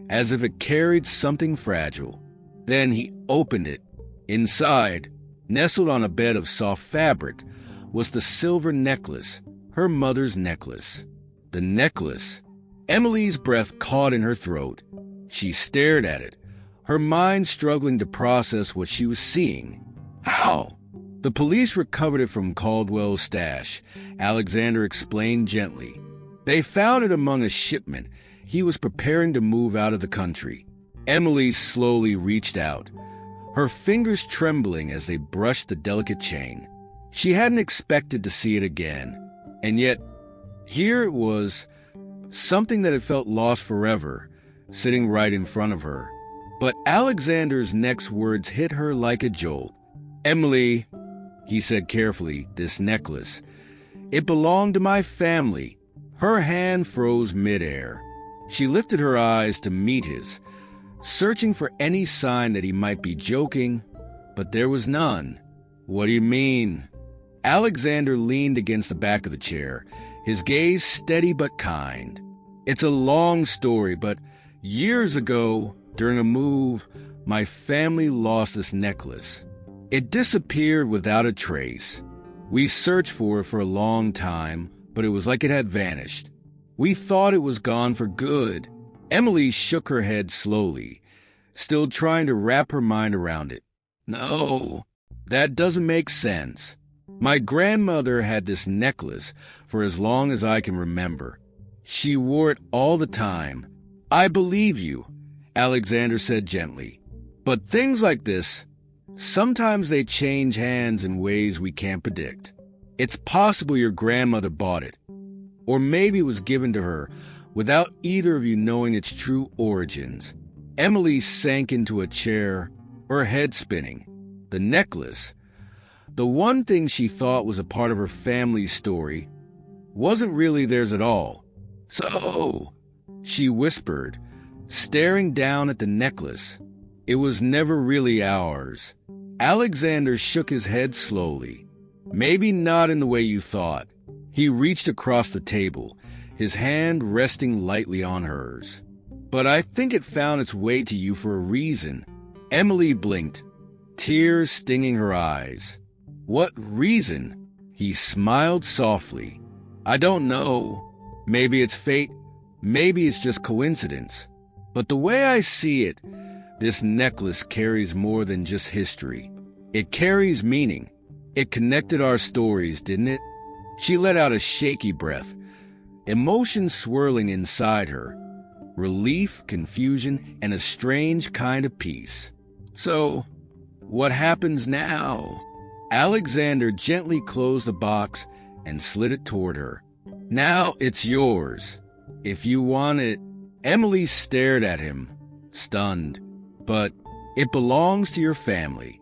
as if it carried something fragile. Then he opened it. Inside, nestled on a bed of soft fabric, was the silver necklace, her mother's necklace. The necklace. Emily's breath caught in her throat. She stared at it, her mind struggling to process what she was seeing. How? The police recovered it from Caldwell's stash, Alexander explained gently. They found it among a shipment. He was preparing to move out of the country. Emily slowly reached out, her fingers trembling as they brushed the delicate chain. She hadn't expected to see it again, and yet here it was, something that had felt lost forever, sitting right in front of her. But Alexander's next words hit her like a jolt. "Emily," he said carefully, "this necklace. It belonged to my family." Her hand froze midair. She lifted her eyes to meet his, searching for any sign that he might be joking, but there was none. "What do you mean?" Alexander leaned against the back of the chair, his gaze steady but kind. "It's a long story, but years ago, during a move, my family lost this necklace. It disappeared without a trace. We searched for it for a long time, but it was like it had vanished. We thought it was gone for good." Emily shook her head slowly, still trying to wrap her mind around it. "No, that doesn't make sense. My grandmother had this necklace for as long as I can remember. She wore it all the time." "I believe you," Alexander said gently. "But things like this, sometimes they change hands in ways we can't predict. It's possible your grandmother bought it, or maybe it was given to her without either of you knowing its true origins." Emily sank into a chair, her head spinning. The necklace, the one thing she thought was a part of her family's story, wasn't really theirs at all. "So," she whispered, staring down at the necklace, "it was never really ours." Alexander shook his head slowly. "Maybe not in the way you thought." He reached across the table, his hand resting lightly on hers. "But I think it found its way to you for a reason." Emily blinked, tears stinging her eyes. "What reason?" He smiled softly. "I don't know. Maybe it's fate. Maybe it's just coincidence. But the way I see it, this necklace carries more than just history. It carries meaning. It connected our stories, didn't it?" She let out a shaky breath, emotion swirling inside her. Relief, confusion, and a strange kind of peace. "So, what happens now?" Alexander gently closed the box and slid it toward her. "Now it's yours, if you want it." Emily stared at him, stunned. "But it belongs to your family.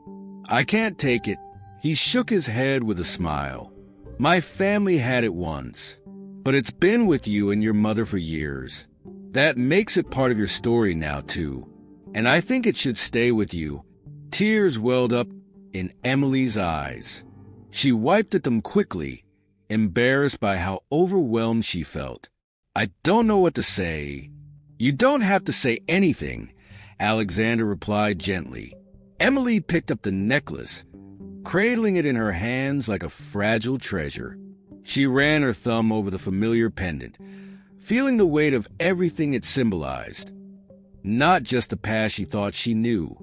I can't take it." He shook his head with a smile. "My family had it once, but it's been with you and your mother for years. That makes it part of your story now, too. And I think it should stay with you." Tears welled up in Emily's eyes. She wiped at them quickly, embarrassed by how overwhelmed she felt. "I don't know what to say." "You don't have to say anything," Alexander replied gently. Emily picked up the necklace, cradling it in her hands like a fragile treasure. She ran her thumb over the familiar pendant, feeling the weight of everything it symbolized. Not just the past she thought she knew,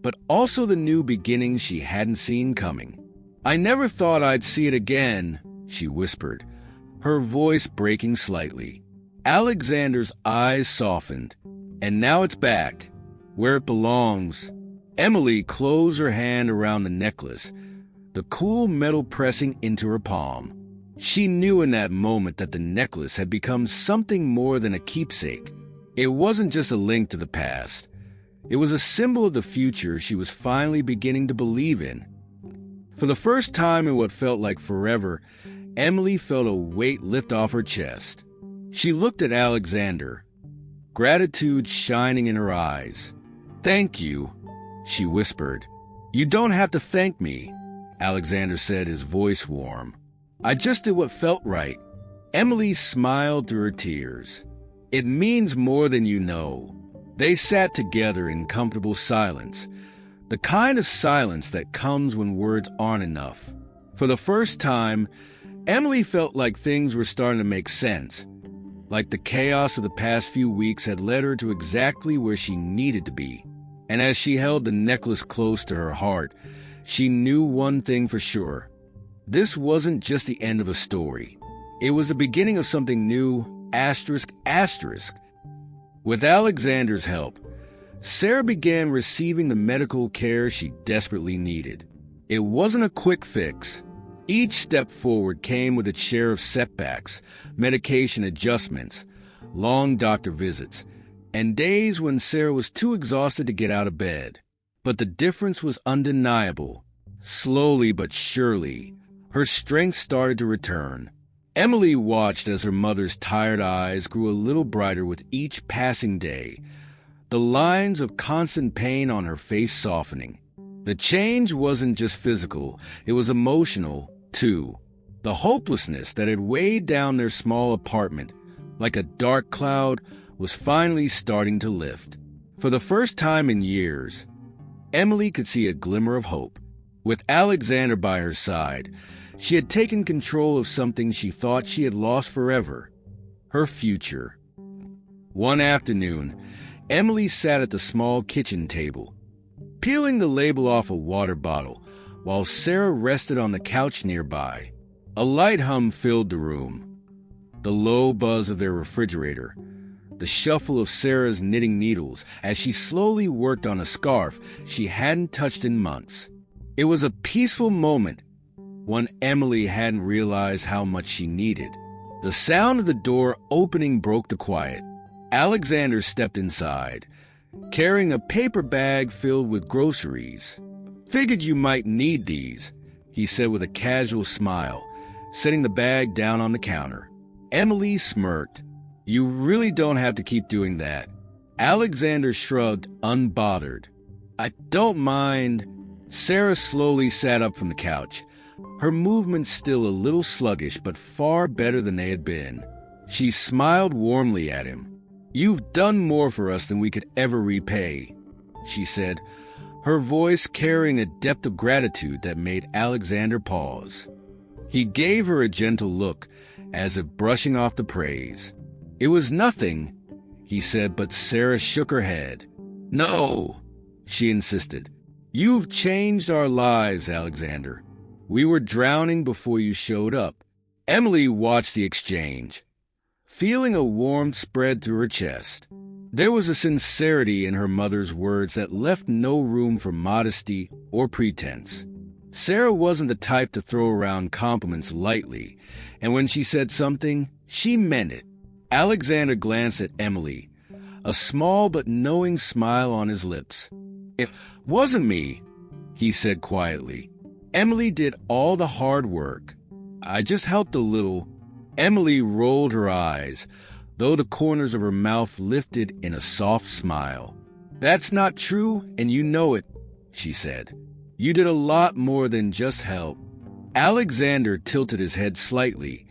but also the new beginnings she hadn't seen coming. "I never thought I'd see it again," she whispered, her voice breaking slightly. Alexander's eyes softened. "And now it's back, where it belongs." Emily closed her hand around the necklace, the cool metal pressing into her palm. She knew in that moment that the necklace had become something more than a keepsake. It wasn't just a link to the past. It was a symbol of the future she was finally beginning to believe in. For the first time in what felt like forever, Emily felt a weight lift off her chest. She looked at Alexander, gratitude shining in her eyes. "Thank you." she whispered. "You don't have to thank me," Alexander said, his voice warm. "I just did what felt right." Emily smiled through her tears. "It means more than you know." They sat together in comfortable silence, the kind of silence that comes when words aren't enough. For the first time, Emily felt like things were starting to make sense, like the chaos of the past few weeks had led her to exactly where she needed to be. And as she held the necklace close to her heart, she knew one thing for sure. This wasn't just the end of a story. It was the beginning of something new, asterisk. With Alexander's help, Sarah began receiving the medical care she desperately needed. It wasn't a quick fix. Each step forward came with its share of setbacks, medication adjustments, long doctor visits, and days when Sarah was too exhausted to get out of bed. But the difference was undeniable. Slowly but surely, her strength started to return. Emily watched as her mother's tired eyes grew a little brighter with each passing day, the lines of constant pain on her face softening. The change wasn't just physical, it was emotional, too. The hopelessness that had weighed down their small apartment like a dark cloud was finally starting to lift. For the first time in years, Emily could see a glimmer of hope. With Alexander by her side, she had taken control of something she thought she had lost forever, her future. One afternoon, Emily sat at the small kitchen table, peeling the label off a water bottle, while Sarah rested on the couch nearby. A light hum filled the room. The low buzz of their refrigerator, the shuffle of Sarah's knitting needles as she slowly worked on a scarf she hadn't touched in months. It was a peaceful moment, one Emily hadn't realized how much she needed. The sound of the door opening broke the quiet. Alexander stepped inside, carrying a paper bag filled with groceries. "Figured you might need these," he said with a casual smile, setting the bag down on the counter. Emily smirked. "You really don't have to keep doing that." Alexander shrugged, unbothered. "I don't mind." Sarah slowly sat up from the couch, her movements still a little sluggish but far better than they had been. She smiled warmly at him. "You've done more for us than we could ever repay," she said, her voice carrying a depth of gratitude that made Alexander pause. He gave her a gentle look, as if brushing off the praise. "It was nothing," he said, but Sarah shook her head. "No," she insisted. "You've changed our lives, Alexander. We were drowning before you showed up." Emily watched the exchange, feeling a warmth spread through her chest. There was a sincerity in her mother's words that left no room for modesty or pretense. Sarah wasn't the type to throw around compliments lightly, and when she said something, she meant it. Alexander glanced at Emily, a small but knowing smile on his lips. "It wasn't me," he said quietly. "Emily did all the hard work. I just helped a little." Emily rolled her eyes, though the corners of her mouth lifted in a soft smile. "That's not true, and you know it," she said. "You did a lot more than just help." Alexander tilted his head slightly,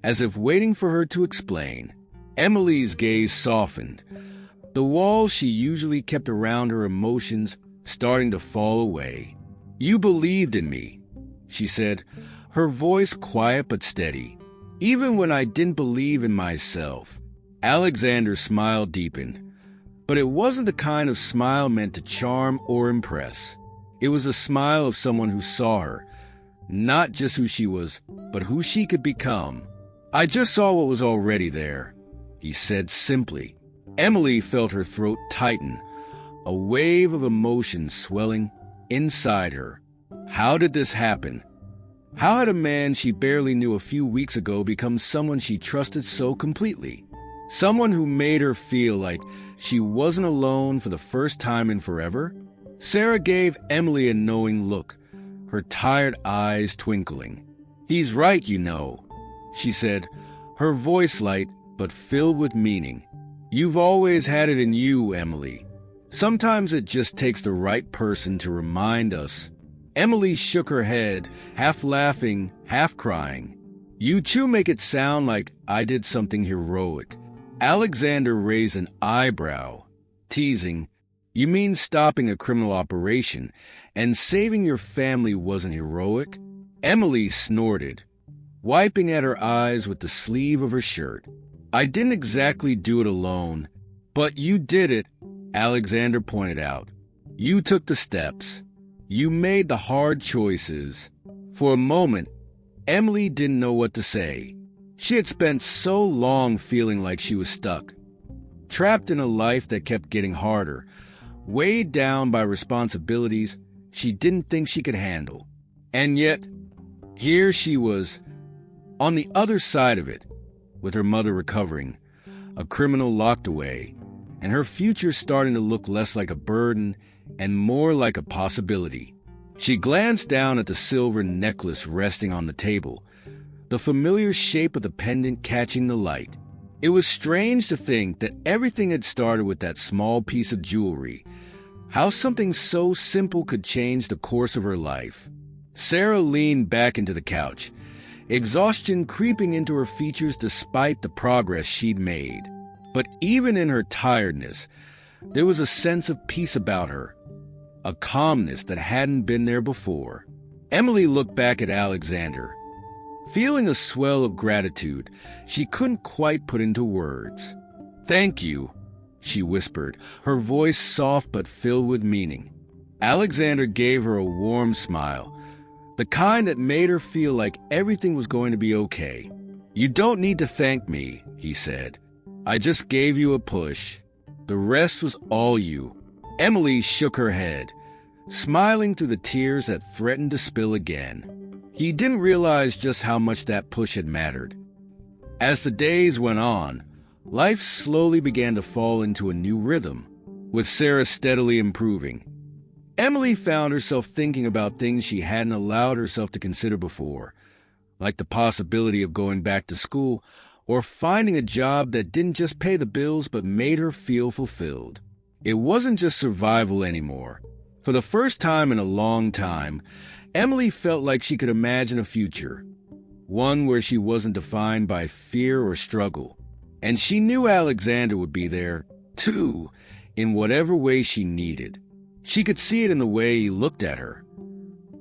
as if waiting for her to explain. Emily's gaze softened, the walls she usually kept around her emotions starting to fall away. "You believed in me," she said, her voice quiet but steady. "Even when I didn't believe in myself." Alexander's smile deepened, but it wasn't the kind of smile meant to charm or impress. It was a smile of someone who saw her, not just who she was, but who she could become. "I just saw what was already there," he said simply. Emily felt her throat tighten, a wave of emotion swelling inside her. How did this happen? How had a man she barely knew a few weeks ago become someone she trusted so completely? Someone who made her feel like she wasn't alone for the first time in forever? Sarah gave Emily a knowing look, her tired eyes twinkling. "He's right, you know," she said, her voice light but filled with meaning. "You've always had it in you, Emily." Sometimes it just takes the right person to remind us. Emily shook her head, half laughing, half crying. You two make it sound like I did something heroic. Alexander raised an eyebrow, teasing, You mean stopping a criminal operation and saving your family wasn't heroic? Emily snorted, wiping at her eyes with the sleeve of her shirt. I didn't exactly do it alone, but you did it, Alexander pointed out. You took the steps. You made the hard choices. For a moment, Emily didn't know what to say. She had spent so long feeling like she was stuck, trapped in a life that kept getting harder, weighed down by responsibilities she didn't think she could handle. And yet, here she was, on the other side of it, with her mother recovering, a criminal locked away, and her future starting to look less like a burden and more like a possibility. She glanced down at the silver necklace resting on the table, the familiar shape of the pendant catching the light. It was strange to think that everything had started with that small piece of jewelry, how something so simple could change the course of her life. Sarah leaned back into the couch, exhaustion creeping into her features despite the progress she'd made. But even in her tiredness, there was a sense of peace about her, a calmness that hadn't been there before. Emily looked back at Alexander. Feeling a swell of gratitude she couldn't quite put into words. Thank you, she whispered, her voice soft but filled with meaning. Alexander gave her a warm smile, the kind that made her feel like everything was going to be okay. You don't need to thank me, he said. I just gave you a push. The rest was all you. Emily shook her head, smiling through the tears that threatened to spill again. He didn't realize just how much that push had mattered. As the days went on, life slowly began to fall into a new rhythm, with Sarah steadily improving. Emily found herself thinking about things she hadn't allowed herself to consider before, like the possibility of going back to school or finding a job that didn't just pay the bills but made her feel fulfilled. It wasn't just survival anymore. For the first time in a long time, Emily felt like she could imagine a future, one where she wasn't defined by fear or struggle. And she knew Alexander would be there, too, in whatever way she needed. She could see it in the way he looked at her,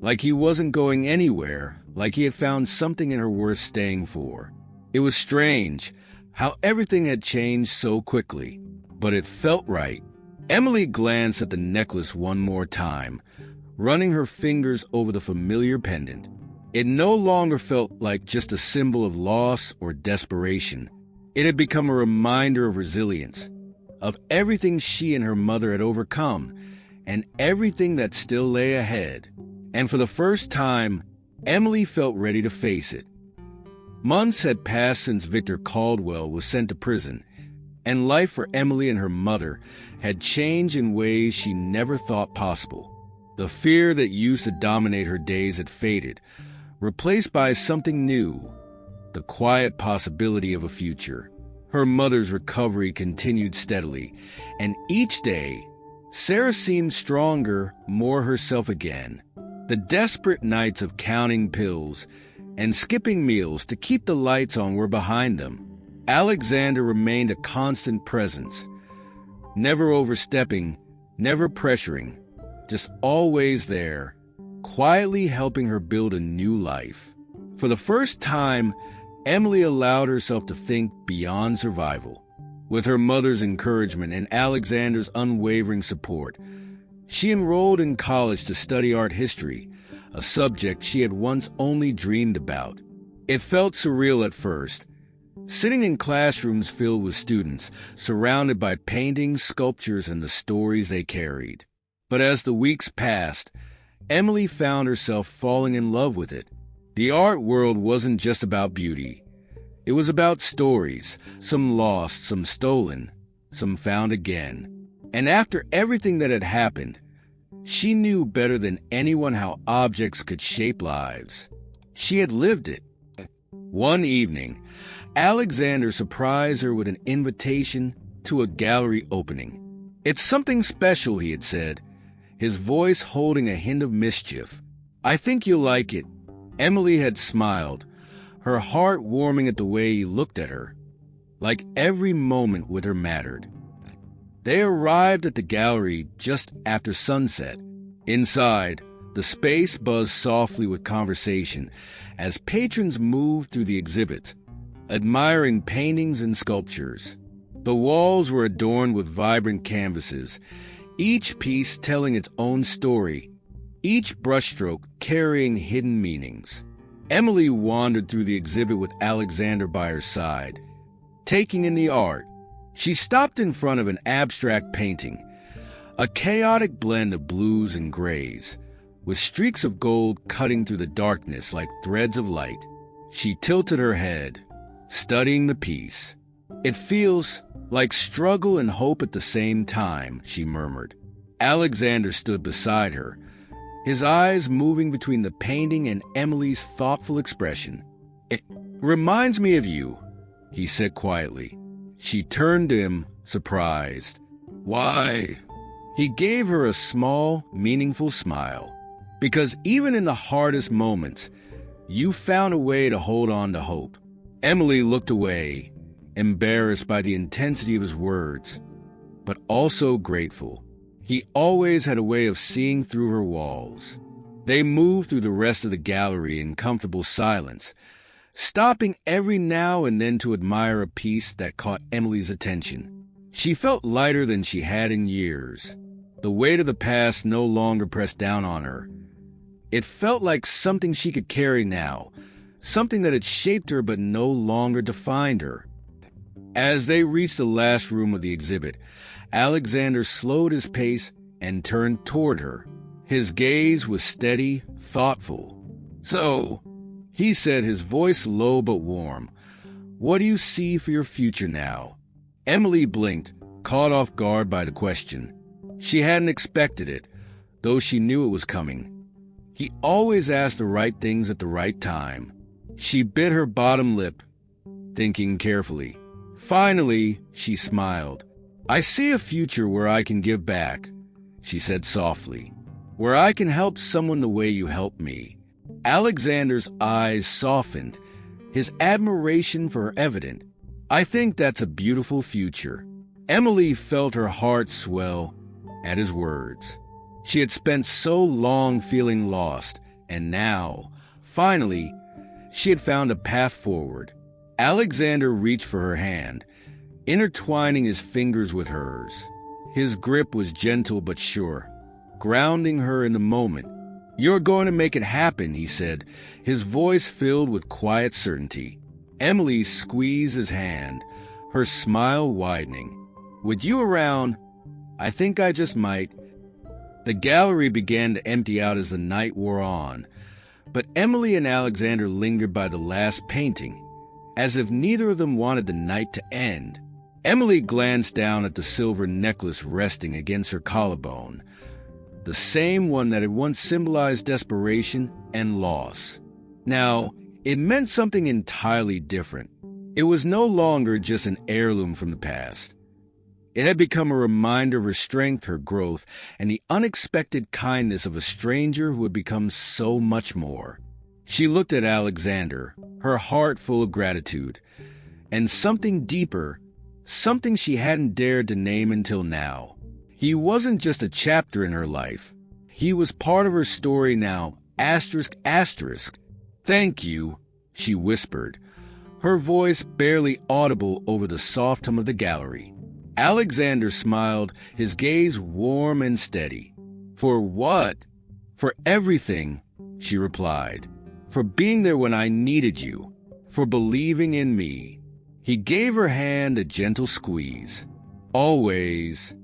like he wasn't going anywhere, like he had found something in her worth staying for. It was strange how everything had changed so quickly, but it felt right. Emily glanced at the necklace one more time, running her fingers over the familiar pendant. It no longer felt like just a symbol of loss or desperation. It had become a reminder of resilience, of everything she and her mother had overcome, and everything that still lay ahead. And for the first time, Emily felt ready to face it. Months had passed since Victor Caldwell was sent to prison, and life for Emily and her mother had changed in ways she never thought possible. The fear that used to dominate her days had faded, replaced by something new, the quiet possibility of a future. Her mother's recovery continued steadily, and each day, Sarah seemed stronger, more herself again. The desperate nights of counting pills and skipping meals to keep the lights on were behind them. Alexander remained a constant presence, never overstepping, never pressuring, just always there, quietly helping her build a new life. For the first time, Emily allowed herself to think beyond survival. With her mother's encouragement and Alexander's unwavering support, she enrolled in college to study art history, a subject she had once only dreamed about. It felt surreal at first, sitting in classrooms filled with students, surrounded by paintings, sculptures, and the stories they carried. But as the weeks passed, Emily found herself falling in love with it. The art world wasn't just about beauty. It was about stories, some lost, some stolen, some found again. And after everything that had happened, she knew better than anyone how objects could shape lives. She had lived it. One evening, Alexander surprised her with an invitation to a gallery opening. "It's something special," he had said, his voice holding a hint of mischief. "I think you'll like it." Emily had smiled, her heart warming at the way he looked at her, like every moment with her mattered. They arrived at the gallery just after sunset. Inside, the space buzzed softly with conversation as patrons moved through the exhibits, admiring paintings and sculptures. The walls were adorned with vibrant canvases, each piece telling its own story, each brushstroke carrying hidden meanings. Emily wandered through the exhibit with Alexander by her side, taking in the art. She stopped in front of an abstract painting, a chaotic blend of blues and grays, with streaks of gold cutting through the darkness like threads of light. She tilted her head, studying the piece. "It feels like struggle and hope at the same time," she murmured. Alexander stood beside her, his eyes moving between the painting and Emily's thoughtful expression. "It reminds me of you," he said quietly. She turned to him, surprised. "Why?" He gave her a small, meaningful smile. "Because even in the hardest moments, you found a way to hold on to hope." Emily looked away, embarrassed by the intensity of his words, but also grateful. He always had a way of seeing through her walls. They moved through the rest of the gallery in comfortable silence, stopping every now and then to admire a piece that caught Emily's attention. She felt lighter than she had in years. The weight of the past no longer pressed down on her. It felt like something she could carry now, something that had shaped her but no longer defined her. As they reached the last room of the exhibit, Alexander slowed his pace and turned toward her. His gaze was steady, thoughtful. "So," he said, his voice low but warm, "what do you see for your future now?" Emily blinked, caught off guard by the question. She hadn't expected it, though she knew it was coming. He always asked the right things at the right time. She bit her bottom lip, thinking carefully. Finally, she smiled. "I see a future where I can give back," she said softly, "where I can help someone the way you helped me." Alexander's eyes softened, his admiration for her evident. "I think that's a beautiful future." Emily felt her heart swell at his words. She had spent so long feeling lost, and now, finally, she had found a path forward. Alexander reached for her hand, intertwining his fingers with hers. His grip was gentle but sure, grounding her in the moment. "You're going to make it happen," he said, his voice filled with quiet certainty. Emily squeezed his hand, her smile widening. "With you around, I think I just might." The gallery began to empty out as the night wore on, but Emily and Alexander lingered by the last painting, as if neither of them wanted the night to end. Emily glanced down at the silver necklace resting against her collarbone, the same one that had once symbolized desperation and loss. Now, it meant something entirely different. It was no longer just an heirloom from the past. It had become a reminder of her strength, her growth, and the unexpected kindness of a stranger who had become so much more. She looked at Alexander, her heart full of gratitude, and something deeper, something she hadn't dared to name until now. He wasn't just a chapter in her life. He was part of her story now, asterisk, asterisk. "Thank you," she whispered, her voice barely audible over the soft hum of the gallery. Alexander smiled, his gaze warm and steady. "For what?" "For everything," she replied. "For being there when I needed you. For believing in me." He gave her hand a gentle squeeze. "Always."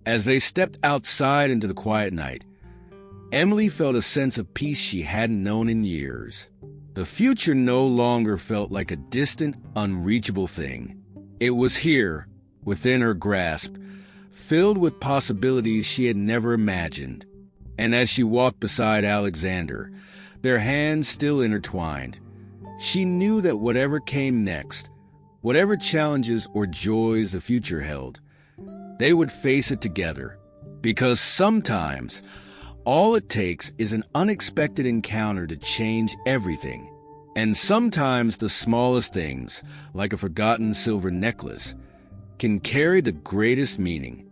As they stepped outside into the quiet night, Emily felt a sense of peace she hadn't known in years. The future no longer felt like a distant, unreachable thing. It was here, within her grasp, filled with possibilities she had never imagined. And as she walked beside Alexander, their hands still intertwined, she knew that whatever came next, whatever challenges or joys the future held, they would face it together. Because sometimes, all it takes is an unexpected encounter to change everything. And sometimes the smallest things, like a forgotten silver necklace, can carry the greatest meaning.